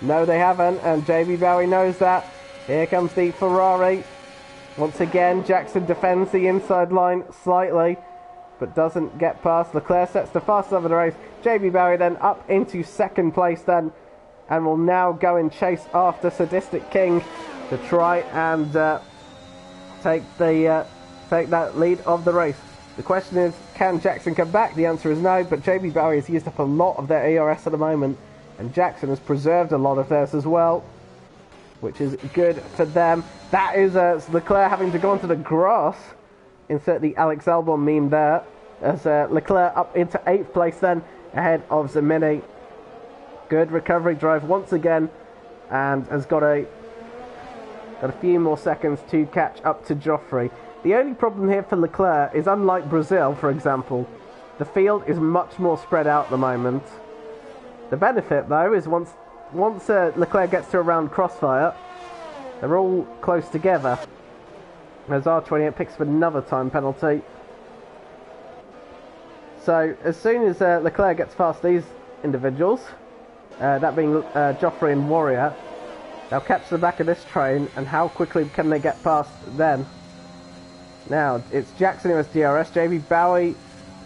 No, they haven't, and JB Bowie knows that. Here comes the Ferrari. Once again, Jackson defends the inside line slightly, but doesn't get past. Leclerc sets the fastest of the race. JB Bowie then up into 2nd place then, and will now go and chase after Sadistic King to try and take that lead of the race. The question is, can Jackson come back? The answer is no, but JB Bowie has used up a lot of their ERS at the moment, and Jackson has preserved a lot of theirs as well, which is good for them. That is Leclerc having to go onto the grass. Insert the Alex Albon meme there, as Leclerc up into 8th place then, ahead of Zamini. Good recovery drive once again, and has got a few more seconds to catch up to Joffrey. The only problem here for Leclerc is, unlike Brazil, for example, the field is much more spread out at the moment. The benefit, though, is once Leclerc gets to around Crossfire, they're all close together. As R28 picks for another time penalty. So, as soon as Leclerc gets past these individuals, that being Joffrey and Warrior, they'll catch the back of this train, and how quickly can they get past then? Now, it's Jackson who has DRS. JB Bowie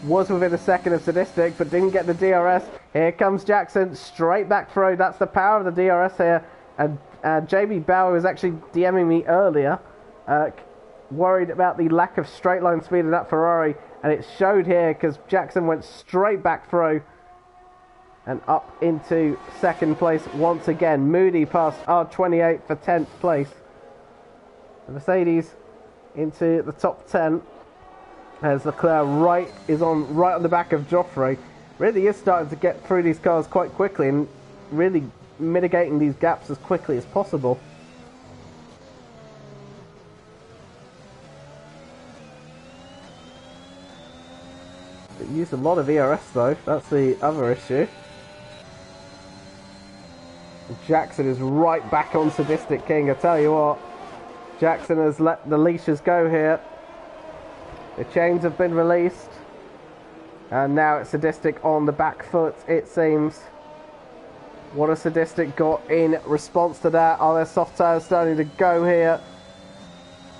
was within a second of Sadistic, but didn't get the DRS. Here comes Jackson, straight back through. That's the power of the DRS here. And JB Bowie was actually DMing me earlier, worried about the lack of straight line speed of that Ferrari, and it showed here because Jackson went straight back through and up into 2nd place once again. Moody passed R28 for 10th place. The Mercedes into the top 10 as Leclerc right on the back of Joffrey. Really is starting to get through these cars quite quickly and really mitigating these gaps as quickly as possible. It used a lot of ERS though, that's the other issue. Jackson is right back on Sadistic King, I tell you what. Jackson has let the leashes go here. The chains have been released. And now it's Sadistic on the back foot, it seems. What has Sadistic got in response to that? Are their soft tyres starting to go here?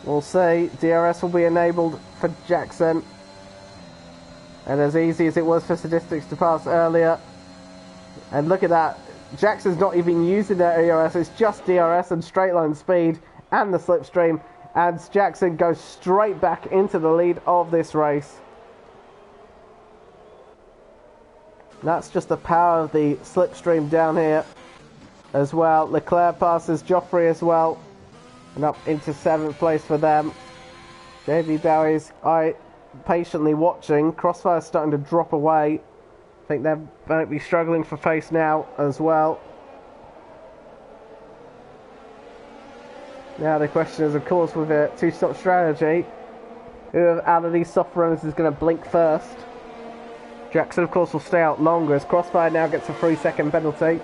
We'll see. DRS will be enabled for Jackson. And as easy as it was for Sadistics to pass earlier. And look at that. Jackson's not even using their ERS. It's just DRS and straight line speed and the slipstream. And Jackson goes straight back into the lead of this race. That's just the power of the slipstream down here as well. Leclerc passes Joffrey as well. And up into 7th place for them. JB Bowie's patiently watching. Crossfire's starting to drop away. I think they might be struggling for pace now as well. Now the question is, of course, with a two-stop strategy, who out of these soft runners is going to blink first? Jackson, of course, will stay out longer as Crossfire now gets a 3-second penalty.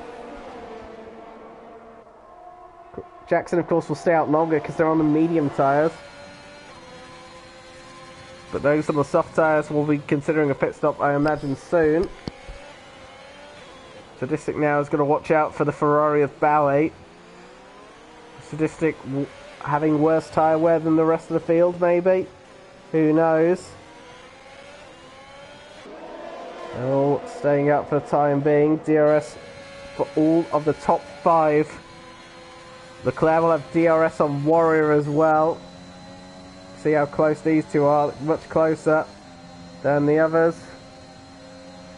Jackson, of course, will stay out longer because they're on the medium tyres. But those on the soft tyres will be considering a pit stop, I imagine, soon. Sadistic now is going to watch out for the Ferrari of Bowie. Sadistic having worse tyre wear than the rest of the field, maybe? Who knows? Oh, staying up for the time being. DRS for all of the top 5. Leclerc will have DRS on Warrior as well. See how close these two are. Much closer than the others.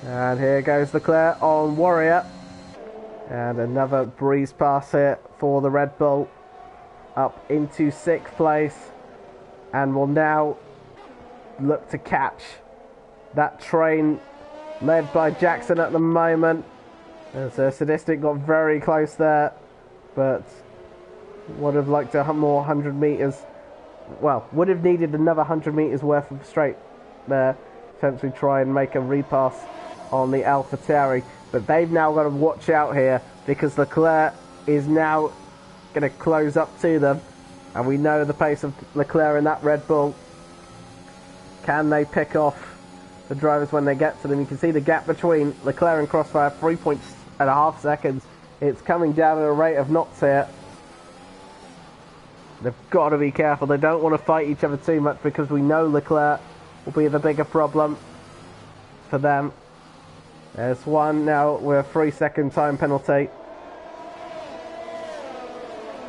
And here goes Leclerc on Warrior. And another breeze pass here for the Red Bull. Up into 6th place. And will now look to catch that train led by Jackson at the moment. And so Sadistic got very close there. But would have liked a more 100 metres. Well, would have needed another 100 metres worth of straight there. Potentially try and make a repass on the AlphaTauri. But they've now got to watch out here because Leclerc is now going to close up to them. And we know the pace of Leclerc in that Red Bull. Can they pick off the drivers when they get to them? You can see the gap between Leclerc and Crossfire, 3.5 seconds. It's coming down at a rate of knots here. They've got to be careful. They don't want to fight each other too much because we know Leclerc will be the bigger problem for them. There's one now with a 3-second time penalty.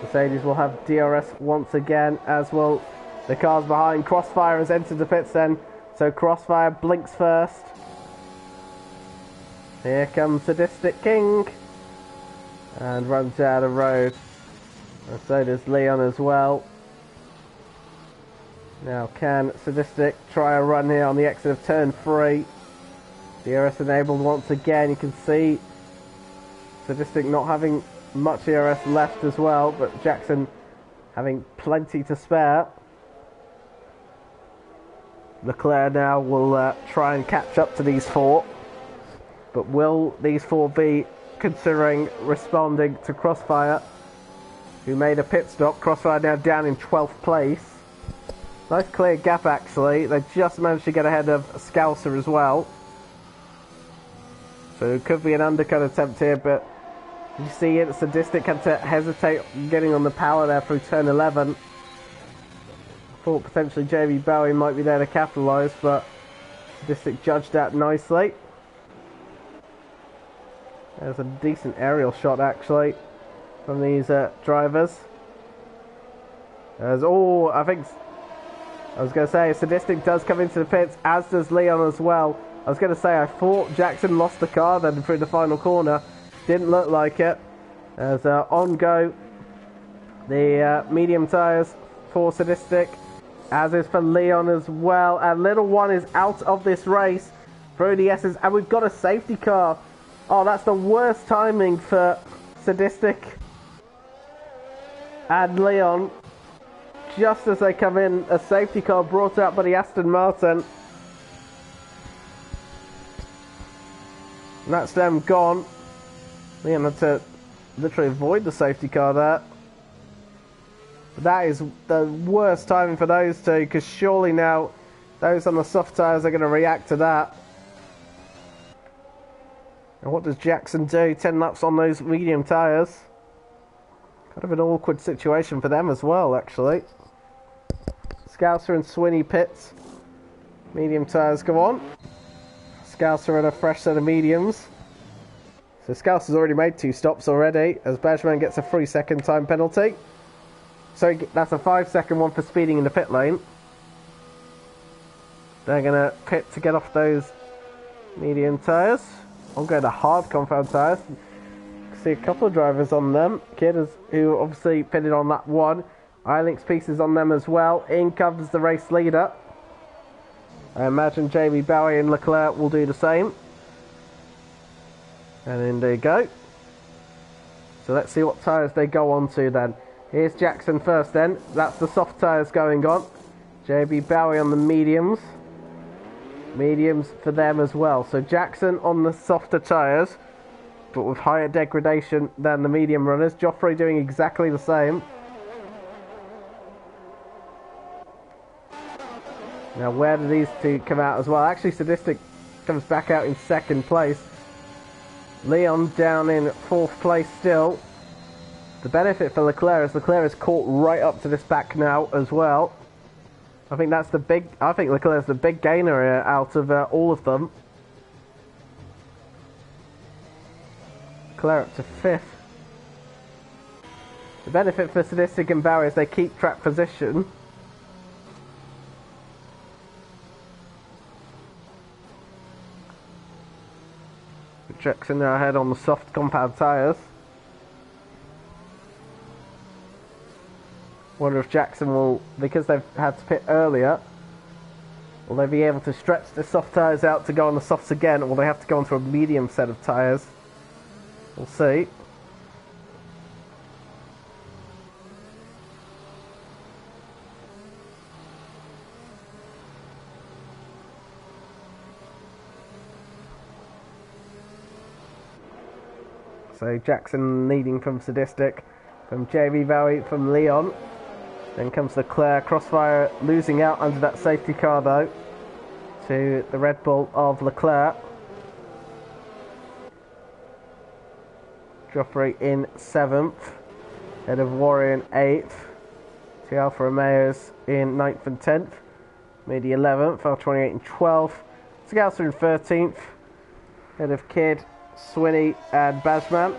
Mercedes will have DRS once again, as will the cars behind. Crossfire has entered the pits then, so Crossfire blinks first. Here comes Sadistic King and runs out of road. And so does Leon as well. Now can Sadistic try a run here on the exit of turn 3. DRS enabled once again. You can see Sadistic not having much DRS left as well, but Jackson having plenty to spare. Leclerc now will try and catch up to these 4. But will these 4 be considering responding to Crossfire, who made a pit stop? Crossfire now down in 12th place. Nice clear gap actually. They just managed to get ahead of Scouser as well. So it could be an undercut attempt here, but you see it, Sadistic had to hesitate getting on the power there through turn 11. Thought potentially JB Bowie might be there to capitalise, but Sadistic judged that nicely. There's a decent aerial shot actually from these drivers. I was going to say, Sadistic does come into the pits, as does Leon as well. I was going to say, I thought Jackson lost the car then through the final corner. Didn't look like it. As on go the medium tyres for Sadistic, as is for Leon as well. And Little One is out of this race through the S's, and we've got a safety car. Oh, that's the worst timing for Sadistic and Leon. Just as they come in, a safety car brought out by the Aston Martin. And that's them gone. Leon had to literally avoid the safety car there. But that is the worst timing for those two, because surely now Those on the soft tyres are going to react to that. And what does Jackson do? 10 laps on those medium tyres. Kind of an awkward situation for them as well, actually. Scouser and Swinney pits. Medium tyres go on. Scouser in a fresh set of mediums. So Scouser's already made 2 stops already, as Bajman gets a 3-second time penalty. So that's a 5-second one for speeding in the pit lane. They're going to pit to get off those medium tyres. I'm going to hard compound tyres. See a couple of drivers on them. Kid who obviously pitted on lap 1. iLink's pieces on them as well. In comes the race leader. I imagine Jamie Bowie and Leclerc will do the same. And in they go. So let's see what tyres they go on to then. Here's Jackson first then. That's the soft tyres going on. JB Bowie on the mediums. Mediums for them as well. So Jackson on the softer tyres, but with higher degradation than the medium runners. Joffrey doing exactly the same. Now where do these two come out as well? Actually Sadistic comes back out in 2nd place. Leon down in 4th place still. The benefit for Leclerc is caught right up to this back now as well. I think Leclerc's the big gainer out of all of them. Leclerc up to 5th. The benefit for Sadistic and Bowie is they keep track position. Jackson now ahead on the soft compound tyres. Wonder if Jackson will, because they've had to pit earlier, will they be able to stretch the soft tyres out to go on the softs again, or will they have to go onto a medium set of tyres? We'll see. So Jackson leading from Sadistic, from JB Bowie, from Leon. Then comes Leclerc, Crossfire losing out under that safety car though, to the Red Bull of Leclerc. Joffrey in 7th, head of Warrior in 8th. 2 Alfa Romeos in 9th and 10th. Midi 11th, L28 in 12th. Scouser in 13th, head of Kidd, Swinney and Bajman.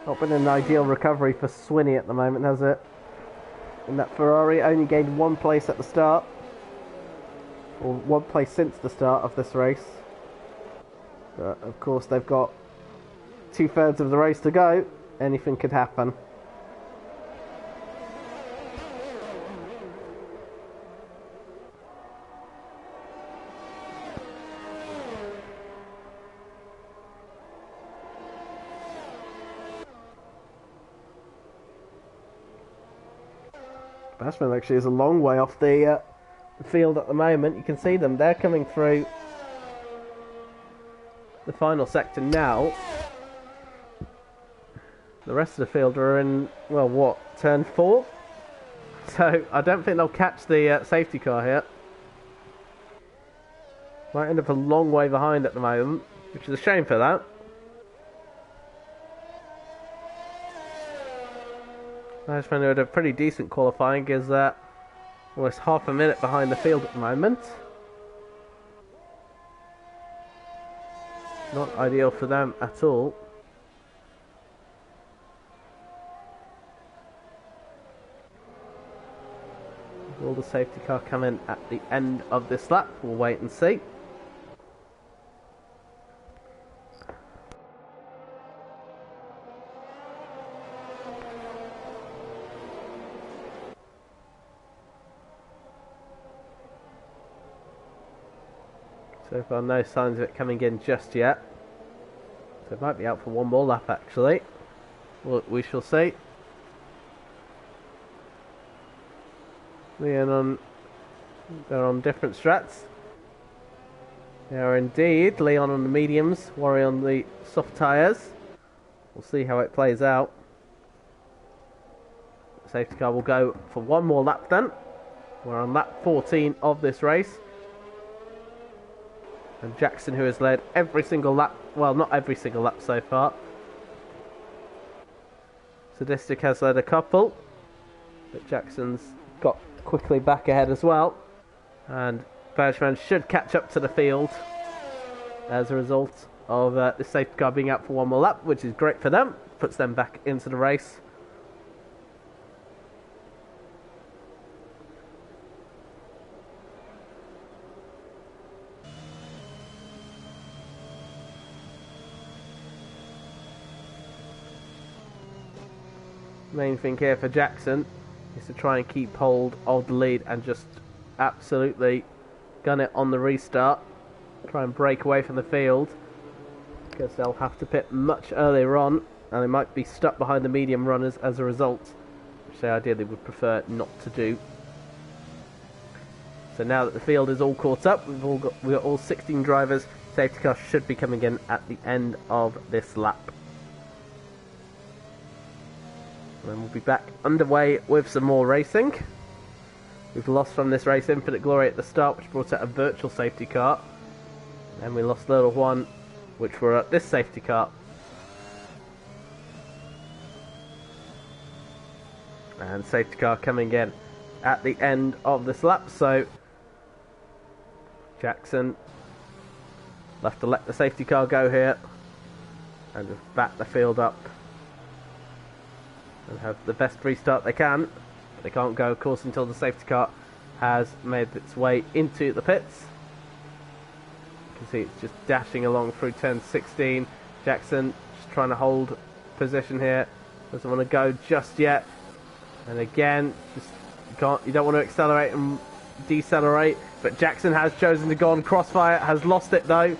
Not been an ideal recovery for Swinney at the moment, has it? In that Ferrari, only gained 1 place at the start. Or 1 place since the start of this race. But of course they've got 2/3 of the race to go. Anything could happen. Bashman actually is a long way off the field at the moment. You can see them. They're coming through the final sector now. The rest of the field are in, well, what, turn 4? So I don't think they'll catch the safety car here. Might end up a long way behind at the moment, which is a shame for that. Bashman had a pretty decent qualifying, is almost half a minute behind the field at the moment. Not ideal for them at all. Will the safety car come in at the end of this lap? We'll wait and see. So far no signs of it coming in just yet. So it might be out for 1 more lap actually. We shall see. They're on different strats. They are indeed. Leon on the mediums, Warrior on the soft tyres. We'll see how it plays out. Safety car will go for one more lap then. We're on lap 14 of this race. And Jackson, who has led every single lap, well, not every single lap so far. Sadistic has led a couple, but Jackson's got quickly back ahead as well. And Bergman should catch up to the field as a result of the safety car being out for one more lap, which is great for them. Puts them back into the race. Main thing here for Jackson is to try and keep hold of the lead and just absolutely gun it on the restart. Try and break away from the field, because they'll have to pit much earlier on and they might be stuck behind the medium runners as a result, which they ideally would prefer not to do. So now that the field is all caught up, we've got all 16 drivers. Safety car should be coming in at the end of this lap. And then we'll be back underway with some more racing. We've lost from this race Infinite Glory at the start, which brought out a virtual safety car. And we lost Little One, which were at this safety car. And safety car coming in at the end of this lap. So Jackson left to let the safety car go here and just back the field up and have the best restart they can. But they can't go, of course, until the safety car has made its way into the pits. You can see it's just dashing along through turn 16. Jackson just trying to hold position here. Doesn't want to go just yet. And again, you don't want to accelerate and decelerate. But Jackson has chosen to go on. Crossfire has lost it though.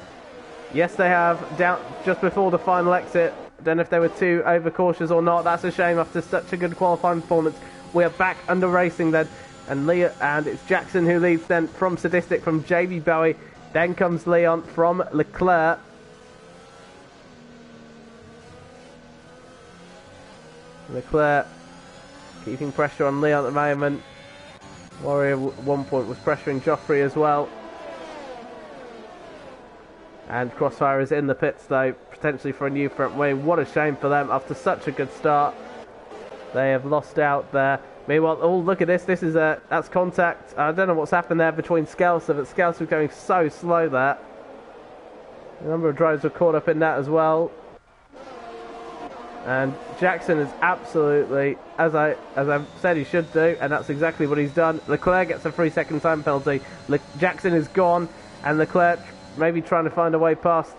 Yes, they have, down just before the final exit. Don't know if they were too overcautious or not. That's a shame after such a good qualifying performance. We are back under racing then. And it's Jackson who leads then from Sadistic, from JB Bowie. Then comes Leon from Leclerc. Leclerc keeping pressure on Leon at the moment. Warrior at one point was pressuring Joffrey as well. And Crossfire is in the pits though, potentially for a new front wing. What a shame for them after such a good start. They have lost out there. Meanwhile, oh look at this. This is that's contact. I don't know what's happened there between Skelser, but Skelser was going so slow there. A number of drivers were caught up in that as well. And Jackson is absolutely, as I said he should do, and that's exactly what he's done. Leclerc gets a 3-second time penalty. Jackson is gone, and Leclerc maybe trying to find a way past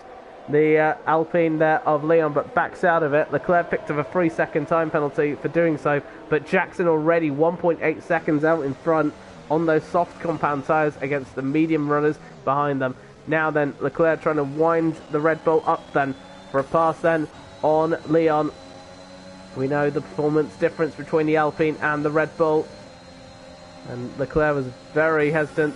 the Alpine there of Leon, but backs out of it. Leclerc picked up a 3-second time penalty for doing so, but Jackson already 1.8 seconds out in front on those soft compound tyres against the medium runners behind them. Now then, Leclerc trying to wind the Red Bull up then for a pass then on Leon. We know the performance difference between the Alpine and the Red Bull, and Leclerc was very hesitant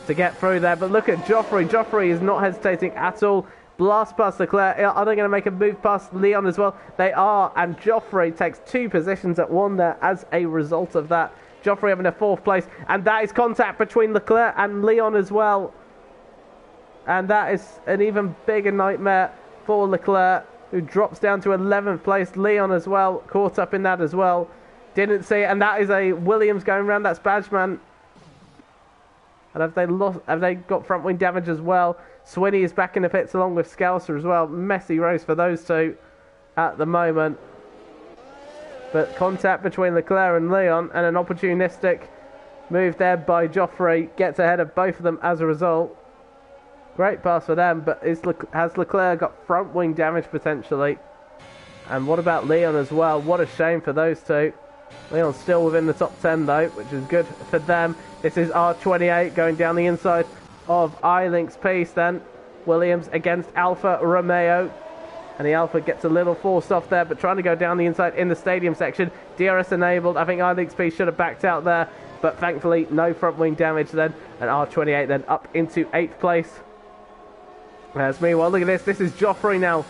to get through there, but look at Joffrey. Joffrey is not hesitating at all. Blast past Leclerc. Are they going to make a move past Leon as well? They are, and Joffrey takes 2 positions at 1 there as a result of that. Joffrey having a 4th place, and that is contact between Leclerc and Leon as well. And that is an even bigger nightmare for Leclerc, who drops down to 11th place. Leon as well, caught up in that as well. Didn't see it, and that is a Williams going around. That's Badgeman. And have they got front wing damage as well? Swinney is back in the pits along with Skelser as well. Messy race for those two at the moment. But contact between Leclerc and Leon, and an opportunistic move there by Joffrey gets ahead of both of them as a result. Great pass for them, but has Leclerc got front wing damage potentially? And what about Leon as well? What a shame for those two. Leon's still within the top 10 though, which is good for them. This is R28 going down the inside of I-Link's piece then. Williams against Alfa Romeo. And the Alfa gets a little forced off there, but trying to go down the inside in the stadium section. DRS enabled. I think I-Link's piece should have backed out there, but thankfully no front wing damage then. And R28 then up into 8th place. As meanwhile, look at this. This is Joffrey now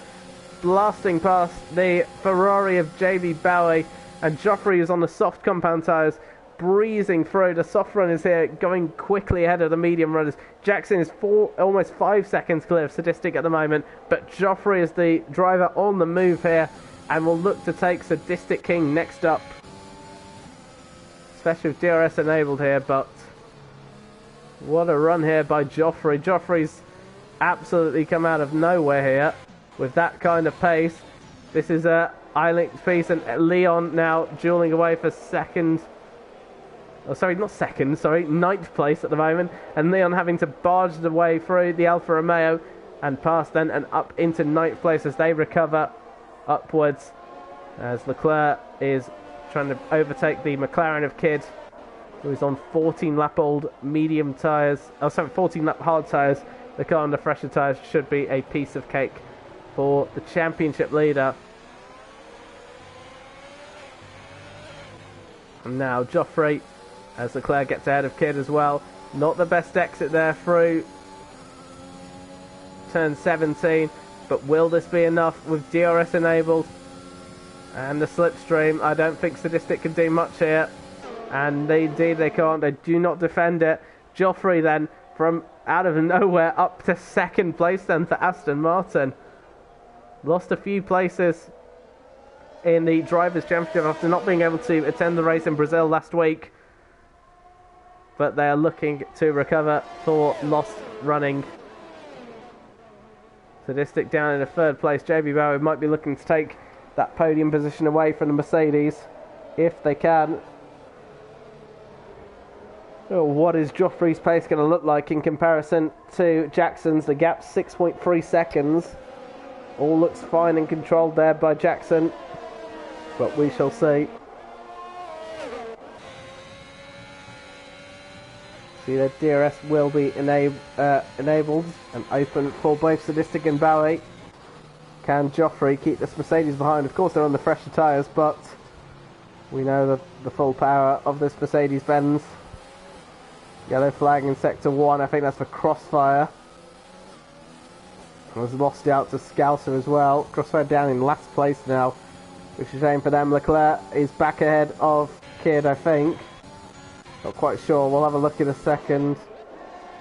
blasting past the Ferrari of JB Bowie. And Joffrey is on the soft compound tyres, breezing through. The soft runners here going quickly ahead of the medium runners. Jackson is almost 5 seconds clear of Sadistic at the moment, but Joffrey is the driver on the move here and will look to take Sadistic King next up. Especially with DRS enabled here, but what a run here by Joffrey. Joffrey's absolutely come out of nowhere here with that kind of pace. This is Eiling's piece, and Leon now dueling away for second. Oh, sorry, not second, sorry, 9th place at the moment. And Leon having to barge the way through the Alfa Romeo and past then and up into 9th place as they recover upwards. As Leclerc is trying to overtake the McLaren of Kidd, who is on 14-lap-old medium tyres. Oh, sorry, 14-lap hard tyres. The car on the fresher tyres should be a piece of cake for the championship leader. And now Joffrey, as Leclerc gets ahead of Kidd as well. Not the best exit there through turn 17, but will this be enough with DRS enabled? And the slipstream, I don't think Sadistic can do much here. And indeed they can't, they do not defend it. Joffrey then, from out of nowhere, up to 2nd place then for Aston Martin. Lost a few places in the Drivers' Championship after not being able to attend the race in Brazil last week. But they are looking to recover for lost running. Sadistic down in a 3rd place. JB Bowie might be looking to take that podium position away from the Mercedes, if they can. Oh, what is Joffrey's pace going to look like in comparison to Jackson's? The gap's 6.3 seconds. All looks fine and controlled there by Jackson, but we shall see. See that DRS will be enabled and open for both Sadistic and Bowie. Can Joffrey keep this Mercedes behind? Of course they're on the fresher tyres, but we know the full power of this Mercedes-Benz. Yellow flag in sector 1, I think that's for Crossfire. Was lost out to Scouser as well. Crossfire down in last place now, which is a shame for them. Leclerc is back ahead of Kidd, I think. Not quite sure, we'll have a look in a second.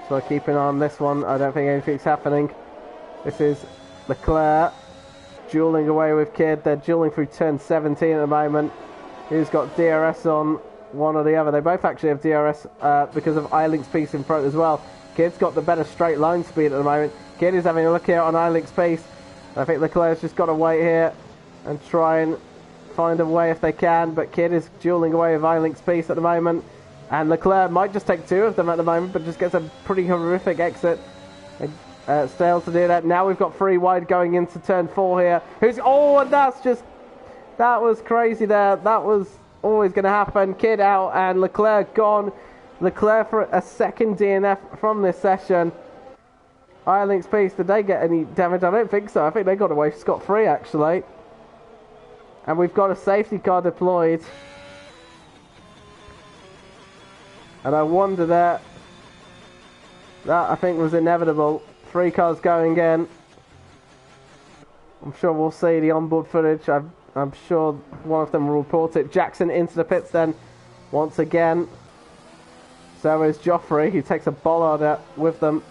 So keep an eye on this one, I don't think anything's happening. This is Leclerc dueling away with Kidd. They're dueling through turn 17 at the moment. Who's got DRS on one or the other? They both actually have DRS because of Eiling's piece in front as well. Kidd's got the better straight line speed at the moment. Kidd is having a look here on Eiling's piece. I think Leclerc's just got to wait here and try and find a way if they can, but Kidd is dueling away with Eiling's piece at the moment. And Leclerc might just take 2 of them at the moment, but just gets a pretty horrific exit. Fails to do that. Now we've got 3 wide going into turn 4 here. And that was crazy there. That was always going to happen. Kidd out and Leclerc gone. Leclerc for a 2nd DNF from this session. Eiling's piece, did they get any damage? I don't think so. I think they got away scot-free actually. And we've got a safety car deployed. And I wonder that I think was inevitable. 3 cars going in. I'm sure we'll see the onboard footage. I'm sure one of them will report it. Jackson into the pits then once again. So is Joffrey. He takes a bollard with them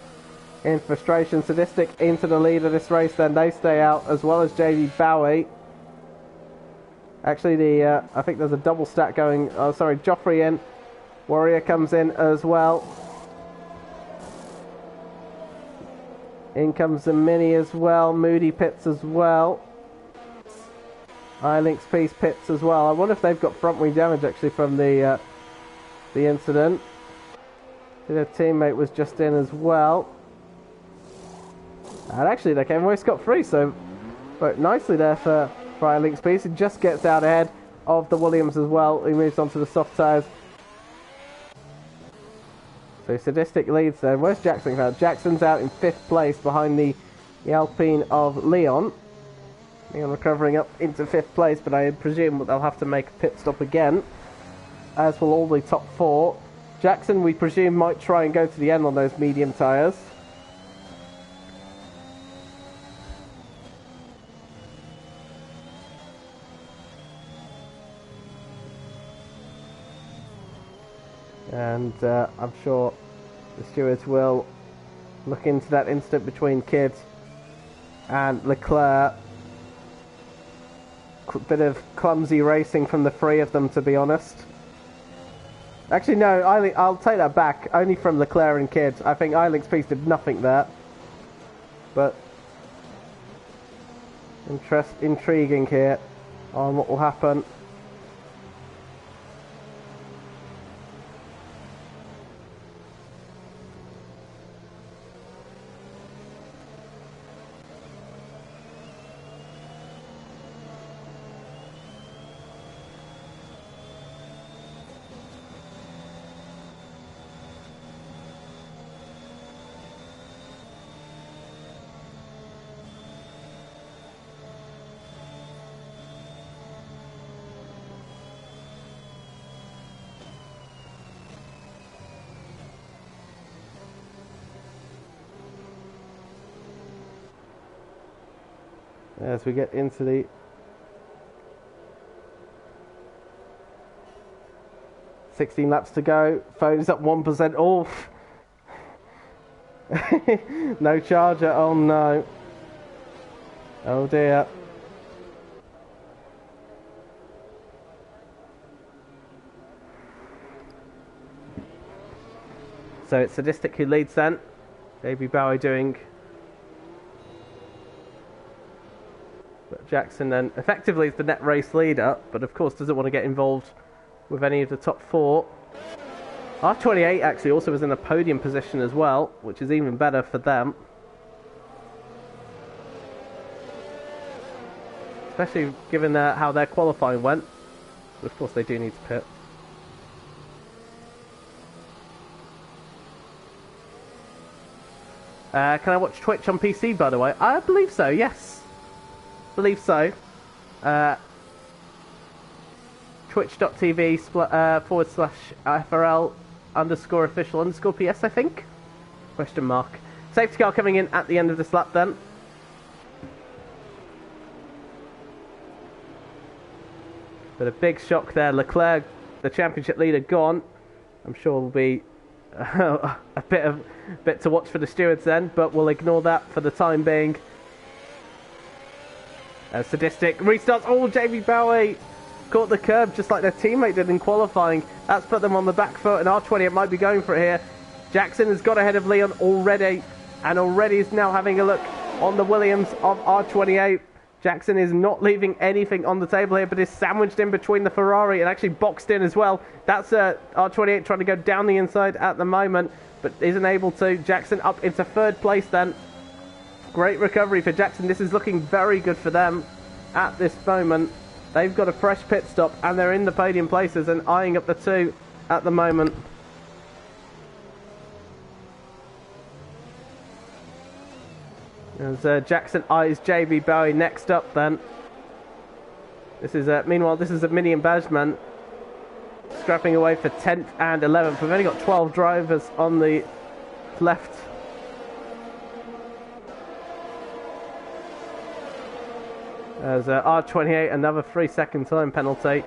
in frustration. Sadistic into the lead of this race then. They stay out as well as JD Bowie. Actually, I think there's a double stack going. Oh, sorry, Joffrey in. Warrior comes in as well. In comes the Mini as well. Moody pits as well. Eiling's piece pits as well. I wonder if they've got front wing damage actually from the incident. Their teammate was just in as well. And actually they came away scot-free, so but nicely there for Eiling's piece. He just gets out ahead of the Williams as well. He moves on to the soft tyres. So Sadistic leads there. Where's Jackson found? Jackson's out in 5th place behind the Alpine of Leon. Leon recovering up into 5th place, but I presume they'll have to make a pit stop again, as will all the top 4. Jackson, we presume, might try and go to the end on those medium tyres. And I'm sure the stewards will look into that incident between Kidd and Leclerc. Bit of clumsy racing from the three of them, to be honest. Actually, no, I'll take that back. Only from Leclerc and Kidd. I think Eiling's piece did nothing there. But intriguing here on what will happen. As we get into the ...16 laps to go. Phone is up 1% off. No charger. Oh no. Oh dear. So it's Sadistic who leads then. JB Bowie doing... Jackson then effectively is the net race leader, but of course doesn't want to get involved with any of the top four. R28 actually also was in a podium position as well, which is even better for them. Especially given how their qualifying went. But of course they do need to pit. Can I watch Twitch on PC, by the way? I believe so, yes. Believe so. Twitch.tv /FRL _official _PS, I think? Question mark. Safety car coming in at the end of this lap then. But a big shock there. Leclerc, the championship leader, gone. I'm sure will be a bit to watch for the stewards then, but we'll ignore that for the time being. Sadistic restarts. Oh, JB Bowie caught the curb just like their teammate did in qualifying. That's put them on the back foot, and R28 might be going for it here. Jackson has got ahead of Leon already, and already is now having a look on the Williams of R28. Jackson is not leaving anything on the table here, but is sandwiched in between the Ferrari and actually boxed in as well. That's R28 trying to go down the inside at the moment, but isn't able to. Jackson up into third place then. Great recovery for Jackson. This is looking very good for them at this moment. They've got a fresh pit stop and they're in the podium places and eyeing up the two at the moment. As Jackson eyes JB Bowie next up then. This is meanwhile, this is a Mini and Bajman scrapping away for 10th and 11th. We've only got 12 drivers on the left. As R28, another 3-second time penalty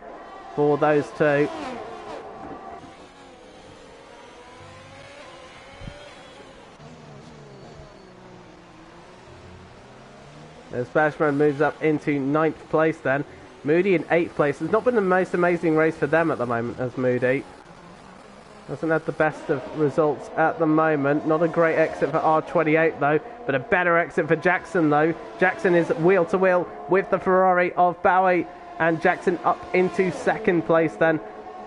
for those two. As Bashman moves up into 9th place then. Moody in 8th place. It's not been the most amazing race for them at the moment as Moody. Doesn't have the best of results at the moment. Not a great exit for R28 though, but a better exit for Jackson though. Jackson is wheel to wheel with the Ferrari of Bowie, and Jackson up into 2nd place then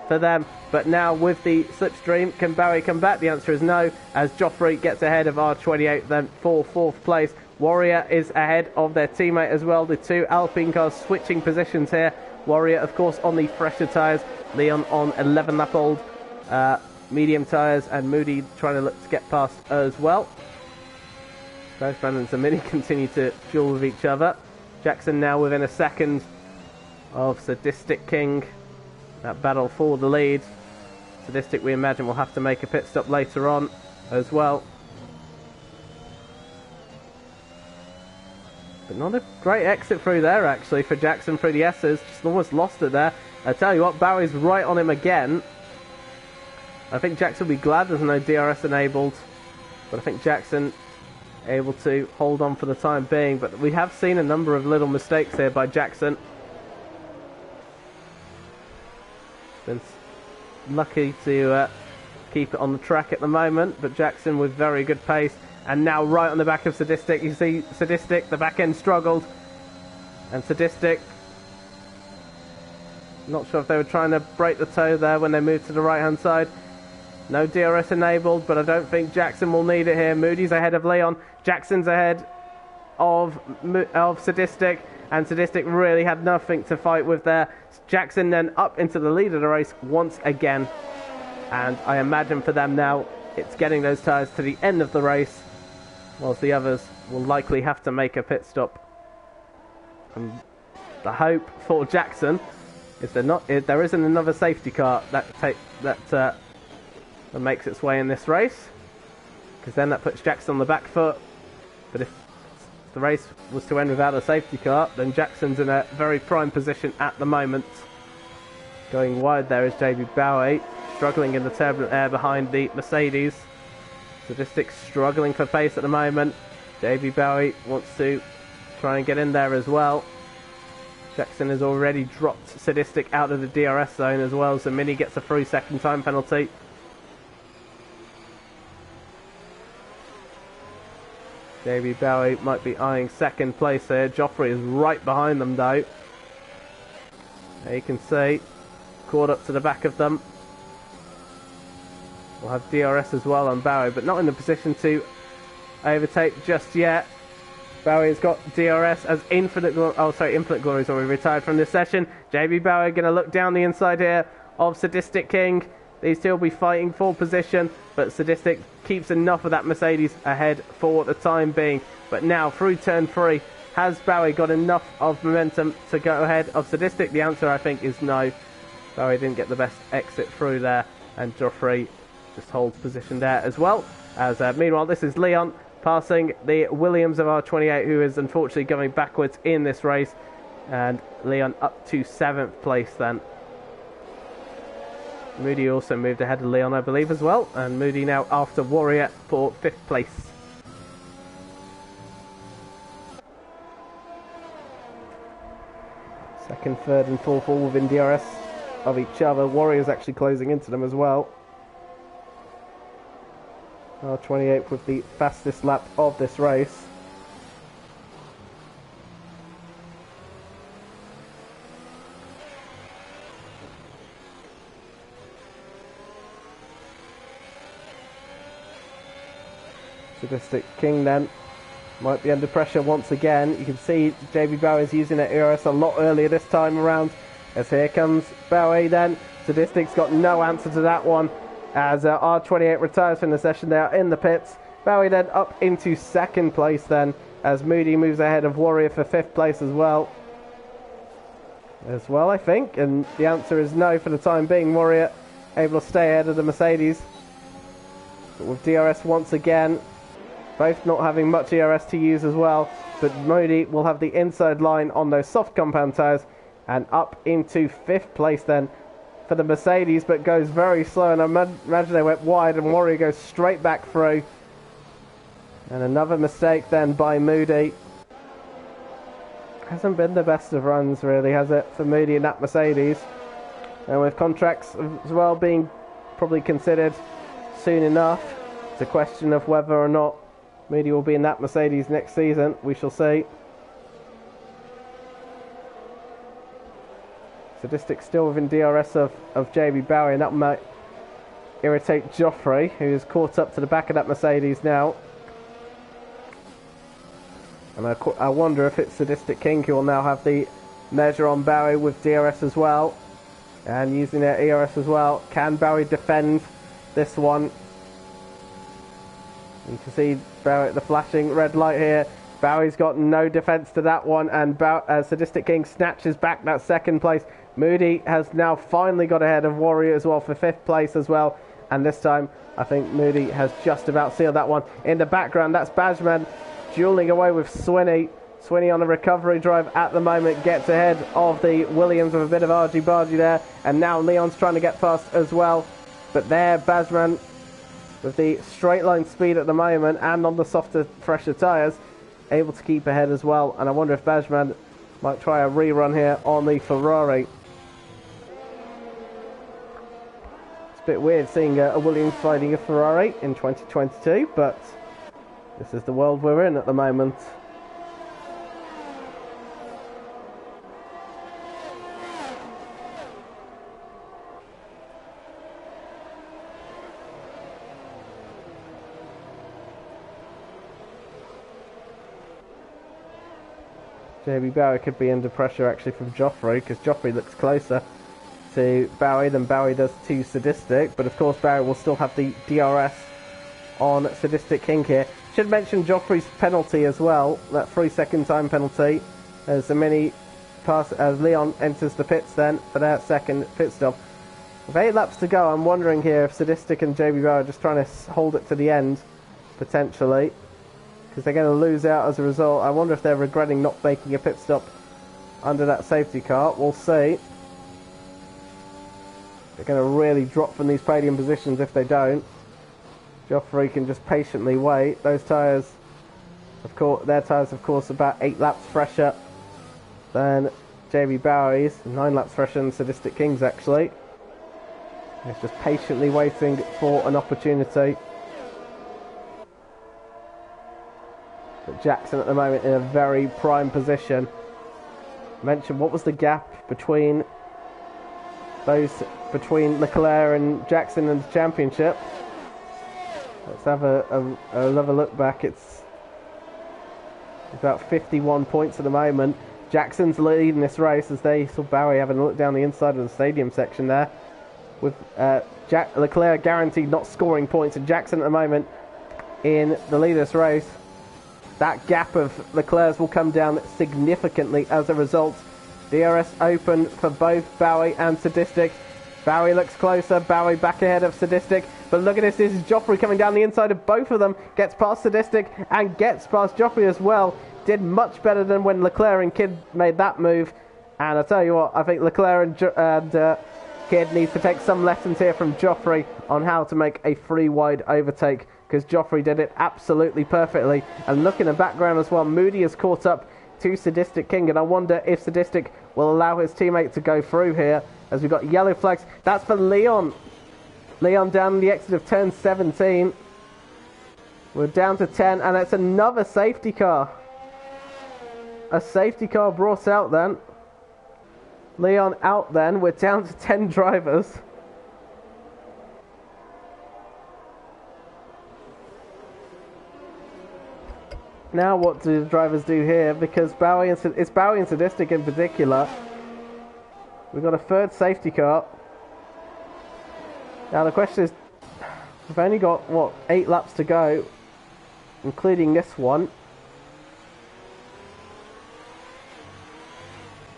for them. But now with the slipstream, can Bowie come back? The answer is no, as Joffrey gets ahead of R28 then for 4th place. Warrior is ahead of their teammate as well. The two Alpine cars switching positions here. Warrior of course on the fresher tyres, Leon on 11 lap old medium tyres, and Moody trying to look to get past as well. Both Brandon and Mini continue to duel with each other. Jackson now within a second of Sadistic King. That battle for the lead. Sadistic, we imagine, will have to make a pit stop later on as well. But not a great exit through there actually for Jackson through the S's. Just almost lost it there. I tell you what, Bowie's right on him again. I think Jackson will be glad there's no DRS enabled, but I think Jackson able to hold on for the time being. But we have seen a number of little mistakes here by Jackson. Been lucky to keep it on the track at the moment, but Jackson with very good pace. And now right on the back of Sadistic, you see Sadistic, the back end struggled. And Sadistic, not sure if they were trying to break the toe there when they moved to the right hand side. No DRS enabled, but I don't think Jackson will need it here. Moody's ahead of Leon. Jackson's ahead of Sadistic, and Sadistic really had nothing to fight with there. Jackson then up into the lead of the race once again. And I imagine for them now, it's getting those tyres to the end of the race, whilst the others will likely have to make a pit stop. And the hope for Jackson is there isn't another safety car that makes its way in this race, because then that puts Jackson on the back foot. But if the race was to end without a safety car, then Jackson's in a very prime position at the moment. Going wide there is JB Bowie, struggling in the turbulent air behind the Mercedes. Sadistic struggling for pace at the moment. JB Bowie wants to try and get in there as well. Jackson has already dropped Sadistic out of the DRS zone as well, so Mini gets a 3-second time penalty. JB Bowie might be eyeing second place here. Joffrey is right behind them though. There you can see, caught up to the back of them. We'll have DRS as well on Bowie, but not in the position to overtake just yet. Bowie's got DRS as Infinite Glory's already retired from this session. JB Bowie going to look down the inside here of Sadistic King. These two will be fighting for position, but Sadistic keeps enough of that Mercedes ahead for the time being. But now through turn 3, has Bowie got enough of momentum to go ahead of Sadistic? The answer I think is no. Bowie didn't get the best exit through there, and Joffrey just holds position there as well. As meanwhile, this is Leon passing the Williams of R28, who is unfortunately going backwards in this race, and Leon up to 7th place then. Moody also moved ahead of Leon, I believe, as well, and Moody now after Warrior for 5th place. Second, third and fourth all within DRS of each other. Warrior's actually closing into them as well. R28 with the fastest lap of this race. Sadistic King then might be under pressure once again. You can see JB Bowie is using that ERS a lot earlier this time around. As here comes Bowie then. Sadistic's got no answer to that one. As R28 retires from the session, they are in the pits. Bowie then up into 2nd place then, as Moody moves ahead of Warrior for 5th place as well, I think. And the answer is no for the time being. Warrior able to stay ahead of the Mercedes. But with DRS once again, both not having much ERS to use as well. But Moody will have the inside line on those soft compound tyres, and up into 5th place then for the Mercedes, but goes very slow, and I imagine they went wide and Warrior goes straight back through. And another mistake then by Moody. Hasn't been the best of runs really, has it, for Moody in that Mercedes? And with contracts as well being probably considered soon enough, it's a question of whether or not Moody will be in that Mercedes next season. We shall see. Sadistic still within DRS of JB Bowie, and that might irritate Joffrey, who is caught up to the back of that Mercedes now. And I wonder if it's Sadistic King who will now have the measure on Bowie with DRS as well, and using their ERS as well. Can Bowie defend this one? You can see Bowie at the flashing red light here. Bowie's got no defence to that one, and Sadistic King snatches back that 2nd place. Moody has now finally got ahead of Warrior as well for 5th place as well, and this time I think Moody has just about sealed that one. In the background, that's Bajman dueling away with Swinney. Swinney on a recovery drive at the moment, gets ahead of the Williams with a bit of argy-bargy there, and now Leon's trying to get past as well. But there, Basman, with the straight line speed at the moment and on the softer, fresher tyres, able to keep ahead as well. And I wonder if Basman might try a rerun here on the Ferrari. It's a bit weird seeing a Williams fighting a Ferrari in 2022, but this is the world we're in at the moment. JB Bowie could be under pressure actually from Joffrey, because Joffrey looks closer to Bowie than Bowie does to Sadistic, but of course Bowie will still have the DRS on Sadistic King here. Should mention Joffrey's penalty as well, that 3-second time penalty, as a mini pass as Leon enters the pits then for their second pit stop. With 8 laps to go, I'm wondering here if Sadistic and JB Bowie are just trying to hold it to the end, potentially, because they're going to lose out as a result. I wonder if they're regretting not making a pit stop under that safety car. We'll see. They're going to really drop from these podium positions if they don't. Joffrey can just patiently wait. Those tyres, of course, their tyres, of course, about 8 laps fresher than JB Bowie's, 9 laps fresher than Sadistic King's actually. It's just patiently waiting for an opportunity. But Jackson at the moment in a very prime position. Mention what was the gap between Leclerc and Jackson in the championship. Let's have another look back. It's about 51 points at the moment. Jackson's leading this race as they saw Bowie having a look down the inside of the stadium section there. With Leclerc guaranteed not scoring points, and Jackson at the moment in the lead of this race. That gap of Leclerc's will come down significantly as a result. DRS open for both Bowie and Sadistic. Bowie looks closer, Bowie back ahead of Sadistic. But look at this is Joffrey coming down the inside of both of them. Gets past Sadistic and gets past Joffrey as well. Did much better than when Leclerc and Kidd made that move. And I tell you what, I think Leclerc and Kidd needs to take some lessons here from Joffrey on how to make a free wide overtake, because Joffrey did it absolutely perfectly. And look in the background as well, Moody has caught up to Sadistic King, and I wonder if Sadistic will allow his teammate to go through here, as we've got yellow flags. That's for Leon. Leon down the exit of turn 17. We're down to 10, and it's another safety car. A safety car brought out then. Leon out then. We're down to 10 drivers. Now what do the drivers do here? Because it's Bowie and Sadistic in particular. We've got a third safety car. Now the question is, we've only got, 8 laps to go, including this one.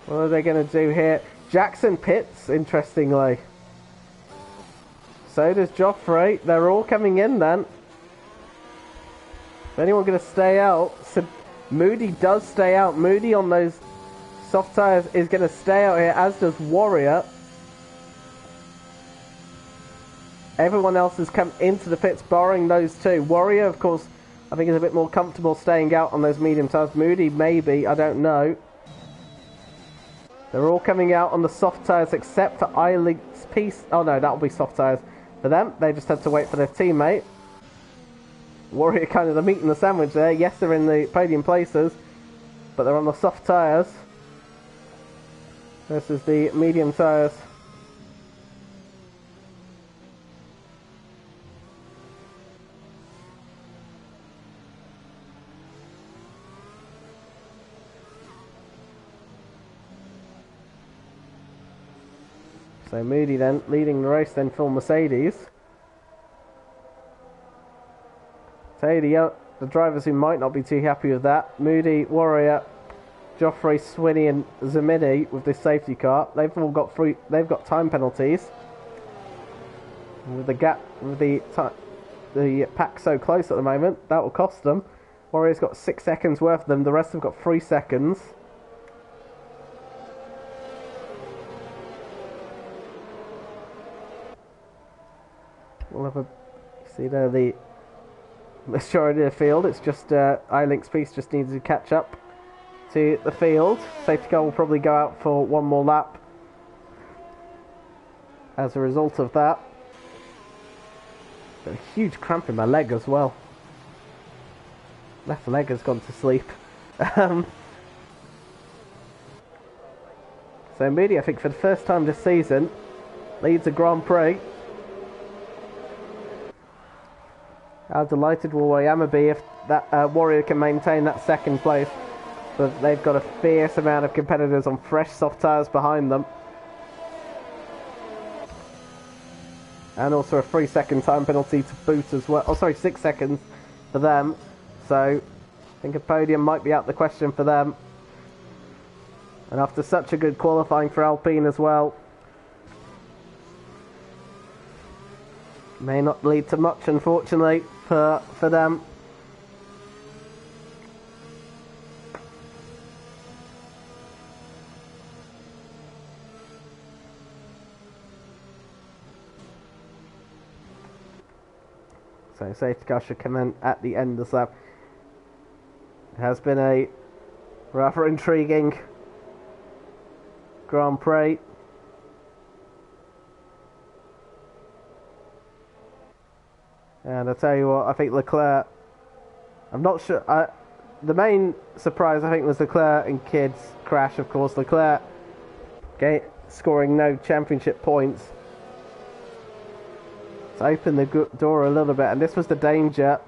What are they going to do here? Jackson pits, interestingly. So does Joffrey. They're all coming in then. Is anyone going to stay out? So Moody does stay out. Moody on those soft tyres is going to stay out here, as does Warrior. Everyone else has come into the pits, barring those two. Warrior, of course, I think is a bit more comfortable staying out on those medium tyres. Moody, maybe, I don't know. They're all coming out on the soft tyres except for Eileen's piece. Oh no, that'll be soft tyres for them. They just had to wait for their teammate. Warrior kind of the meat and the sandwich there. Yes, they're in the podium places, but they're on the soft tyres. This is the medium tyres. So Moody then leading the race then for Mercedes. So the drivers who might not be too happy with that: Moody, Warrior, Joffrey, Swinney and Zamini with this safety car. They've all got they've got time penalties. And with the gap, with the pack so close at the moment, that will cost them. Warrior's got 6 seconds worth of them. The rest have got 3 seconds. we'll have a see there the majority of the field. It's just iLink's piece just needs to catch up to the field. Safety car will probably go out for one more lap as a result of that. Got a huge cramp in my leg as well. Left leg has gone to sleep. So Moody, I think for the first time this season, leads a Grand Prix. How delighted will Wayama be if that Warrior can maintain that second place. But they've got a fierce amount of competitors on fresh soft tyres behind them. And also a 3-second time penalty to boot as well. Oh, sorry, 6 seconds for them. So I think a podium might be out the question for them. And after such a good qualifying for Alpine as well, may not lead to much, unfortunately, for them. So safety car should come in at the end of this lap. It has been a rather intriguing Grand Prix. And I tell you what, I think Leclerc, I'm not sure, the main surprise I think was Leclerc and Kidd's crash, of course. Leclerc scoring no championship points. It's opened the door a little bit, and this was the danger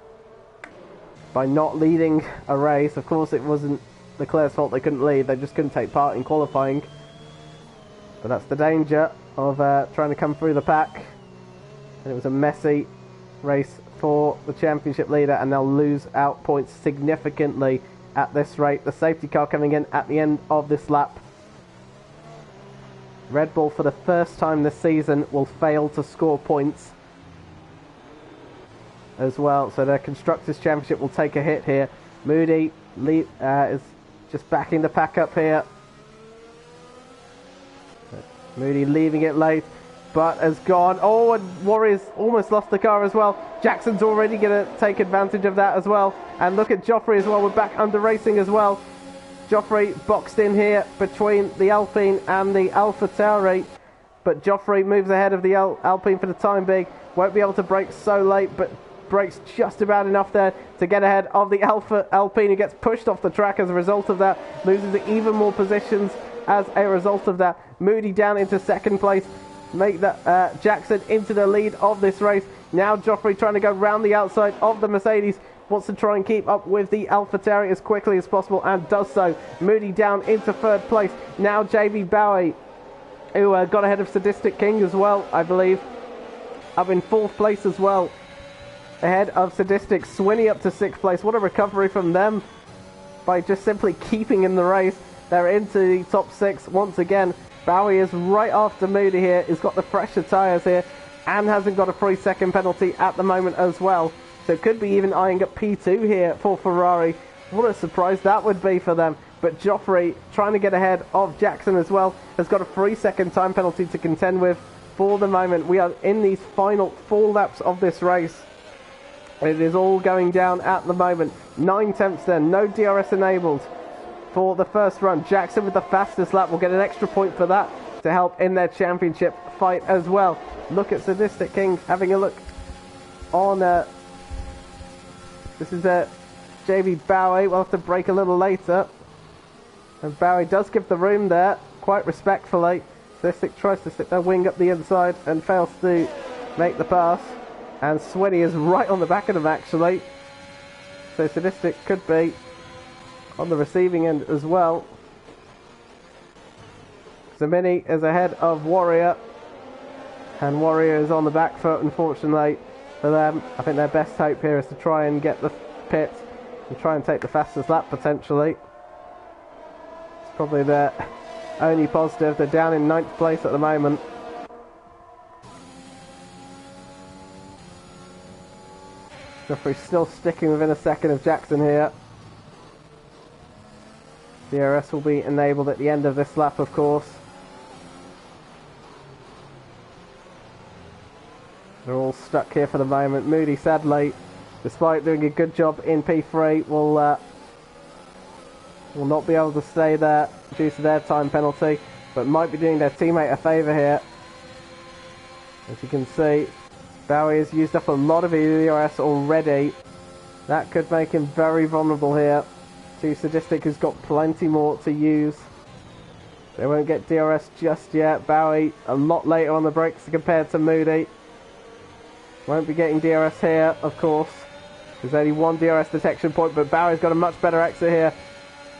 by not leading a race. Of course it wasn't Leclerc's fault they couldn't lead, they just couldn't take part in qualifying. But that's the danger of trying to come through the pack. And it was a messy race for the championship leader, and they'll lose out points significantly at this rate. The safety car coming in at the end of this lap. Red Bull, for the first time this season, will fail to score points as well. So their Constructors' Championship will take a hit here. Moody is just backing the pack up here. Moody leaving it late, but has gone. Oh, and Warriors almost lost the car as well. Jackson's already going to take advantage of that as well. And look at Joffrey as well. We're back under racing as well. Joffrey boxed in here between the Alpine and the AlphaTauri. But Joffrey moves ahead of the Alpine for the time being. Won't be able to brake so late, but brakes just about enough there to get ahead of the Alpine, who gets pushed off the track as a result of that. Loses even more positions as a result of that. Moody down into second place. Make that Jackson into the lead of this race. Now Joffrey trying to go round the outside of the Mercedes. Wants to try and keep up with the AlphaTauri as quickly as possible, and does so. Moody down into third place. Now JV Bowie, who got ahead of Sadistic King as well, I believe, up in fourth place as well, ahead of Sadistic. Swinney up to sixth place. What a recovery from them by just simply keeping in the race. They're into the top six once again. Bowie is right after Moody here. He's got the fresher tyres here and hasn't got a 3-second penalty at the moment as well. So it could be even eyeing up P2 here for Ferrari. What a surprise that would be for them. But Joffrey, trying to get ahead of Jackson as well, has got a 3-second time penalty to contend with for the moment. We are in these final 4 laps of this race. It is all going down at the moment. 9 tenths then, no DRS enabled for the first run. Jackson with the fastest lap will get an extra point for that to help in their championship fight as well. Look at Sadistic King having a look on... this is JV Bowie. We'll have to brake a little later. And Bowie does give the room there, quite respectfully. Sadistic tries to stick their wing up the inside and fails to make the pass. And Swinney is right on the back of them, actually. So Sadistic could be on the receiving end as well. Zamini is ahead of Warrior. And Warrior is on the back foot, unfortunately for them. I think their best hope here is to try and get the pit and try and take the fastest lap, potentially. It's probably their only positive. They're down in 9th place at the moment. Joffrey's still sticking within a second of Jackson here. DRS will be enabled at the end of this lap, of course. They're all stuck here for the moment. Moody, sadly, despite doing a good job in P3, will not be able to stay there due to their time penalty, but might be doing their teammate a favour here. As you can see, Bowie has used up a lot of his DRS already. That could make him very vulnerable here to Sadistic, who's got plenty more to use. They won't get DRS just yet. Bowie a lot later on the brakes compared to Moody. Won't be getting DRS here, of course. There's only one DRS detection point, but Bowie's got a much better exit here.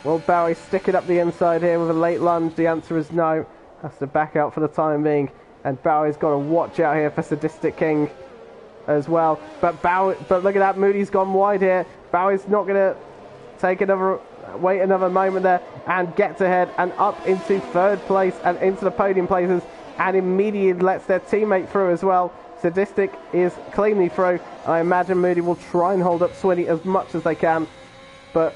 Will Bowie stick it up the inside here with a late lunge? The answer is no. Has to back out for the time being. And Bowie's got to watch out here for Sadistic King as well. But look at that, Moody's gone wide here. Bowie's not going to wait another moment there and gets ahead and up into third place and into the podium places, and immediately lets their teammate through as well. Sadistic is cleanly through. I imagine Moody will try and hold up Swinny as much as they can, but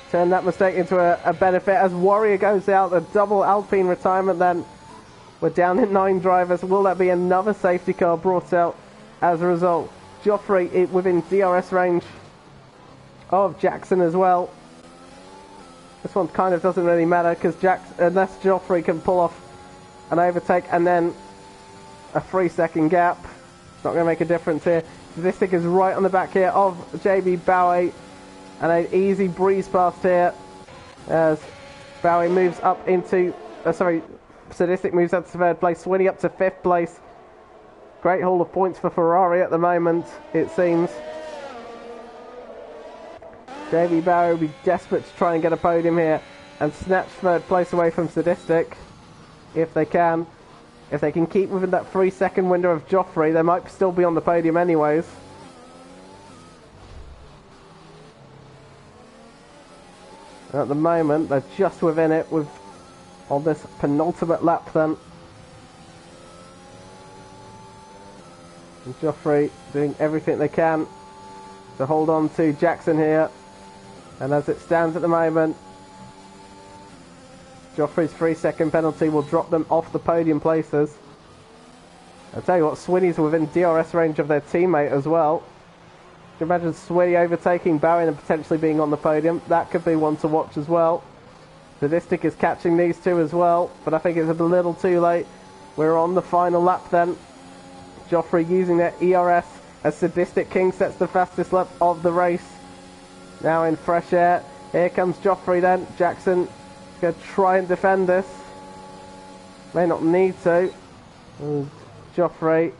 turn that mistake into a benefit as Warrior goes out. A double Alpine retirement then. We're down to 9 drivers. Will that be another safety car brought out as a result? Joffrey within DRS range of Jackson as well. This one kind of doesn't really matter because unless Joffrey can pull off an overtake and then a 3-second gap, it's not going to make a difference here. Sadistic is right on the back here of JB Bowie, and an easy breeze past here as Bowie moves up into Sadistic moves up to 3rd place, Swinny up to 5th place. Great haul of points for Ferrari at the moment, it seems. JB Bowie will be desperate to try and get a podium here and snatch 3rd place away from Sadistic if they can. If they can keep within that 3-second window of Joffrey, they might still be on the podium anyways. At the moment, they're just within it on this penultimate lap then. And Joffrey doing everything they can to hold on to Jackson here. And as it stands at the moment, Joffrey's 3-second penalty will drop them off the podium places. I'll tell you what, Swinny's within DRS range of their teammate as well. Can you imagine Swinny overtaking Bowie and potentially being on the podium? That could be one to watch as well. Sadistic is catching these two as well, but I think it's a little too late. We're on the final lap then. Joffrey using their ERS as Sadistic King sets the fastest lap of the race. Now in fresh air. Here comes Joffrey then. Jackson going to try and defend this. May not need to. And Joffrey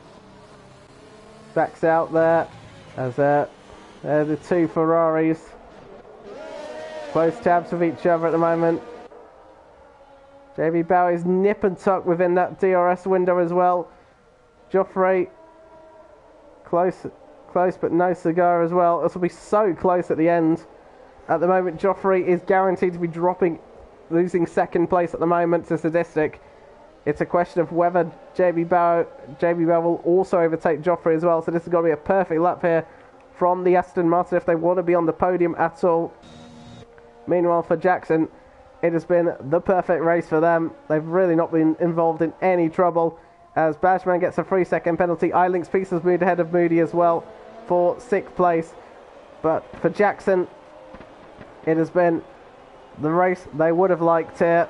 backs out there as they're the two Ferraris. Close tabs with each other at the moment. JB Bowie's nip and tuck within that DRS window as well. Joffrey close but no cigar as well. This will be so close at the end. At the moment, Joffrey is guaranteed to be losing 2nd place at the moment to Sadistic. It's a question of whether JB Bowie will also overtake Joffrey as well. So this is going to be a perfect lap here from the Aston Martin if they want to be on the podium at all. Meanwhile, for Jackson, it has been the perfect race for them. They've really not been involved in any trouble. As Bashman gets a 3-second penalty, iLink's Pieces moved ahead of Moody as well for 6th place. But for Jackson, it has been the race they would have liked here.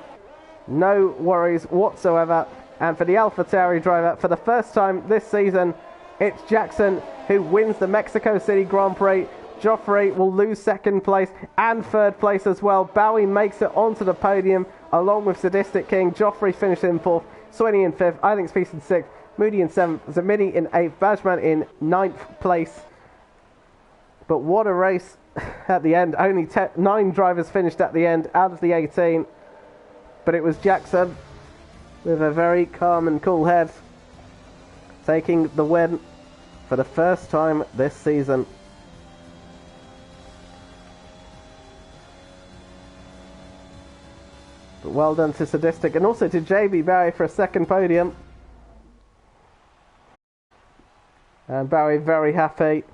No worries whatsoever. And for the AlphaTauri driver, for the first time this season, it's Jackson who wins the Mexico City Grand Prix. Joffrey will lose 2nd place and 3rd place as well. Bowie makes it onto the podium along with Sadistic King. Joffrey finished in 4th, Swinny in 5th, iLink's Peace in 6th, Moody in 7th, Zamini in 8th, Bajman in 9th place. But what a race at the end. Only 9 drivers finished at the end out of the 18. But it was Jackson with a very calm and cool head taking the win for the first time this season. But well done to Sadistic and also to JB Bowie for a 2nd podium. And Bowie very happy.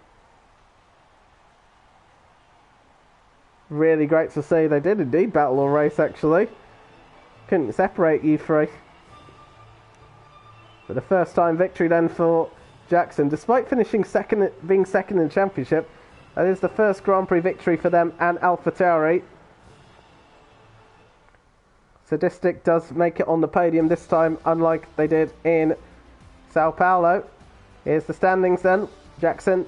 Really great to see. They did indeed battle all race actually. Couldn't separate you three. But the first time victory then for Jackson, despite finishing second, being second in the championship. That is the first Grand Prix victory for them and AlphaTauri. Sadistic does make it on the podium this time, unlike they did in Sao Paulo. Here's the standings then. Jackson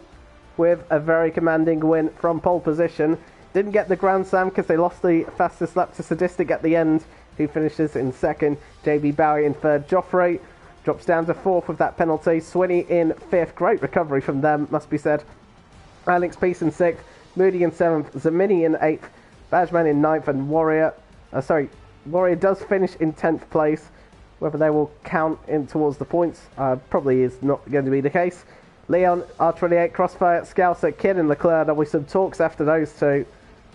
with a very commanding win from pole position. Didn't get the Grand Slam because they lost the fastest lap to Sadistic at the end, who finishes in second. JB Bowie in third. Joffrey drops down to fourth with that penalty. Swinney in fifth. Great recovery from them, must be said. Alex Peace in sixth. Moody in seventh. Zamini in eighth. Badgeman in ninth. And Warrior does finish in 10th place. Whether they will count in towards the points probably is not going to be the case. Leon, R28, Crossfire, Scouser, Kid and Leclerc. There'll be some talks after those two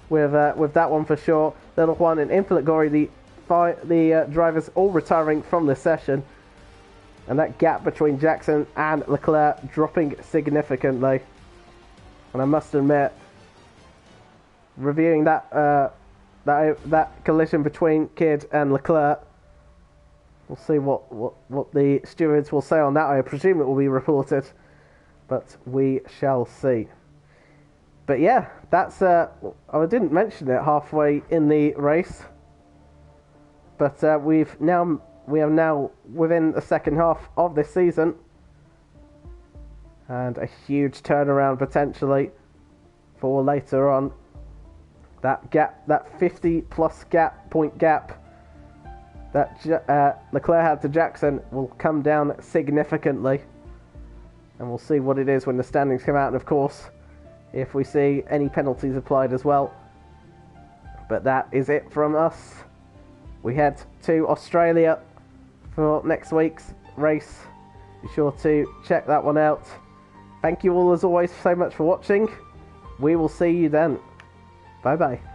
with that one for sure. Little Juan and Infinite Glory, the drivers all retiring from this session. And that gap between Jackson and Leclerc dropping significantly. And I must admit, reviewing that collision between Kidd and Leclerc, we'll see what the stewards will say on that. I presume it will be reported, but we shall see. But yeah, that's I didn't mention it halfway in the race, but we are now within the second half of this season, and a huge turnaround potentially for later on. That gap, that 50-plus point gap that Leclerc had to Jackson will come down significantly. And we'll see what it is when the standings come out. And of course, if we see any penalties applied as well. But that is it from us. We head to Australia for next week's race. Be sure to check that one out. Thank you all as always so much for watching. We will see you then. Bye bye.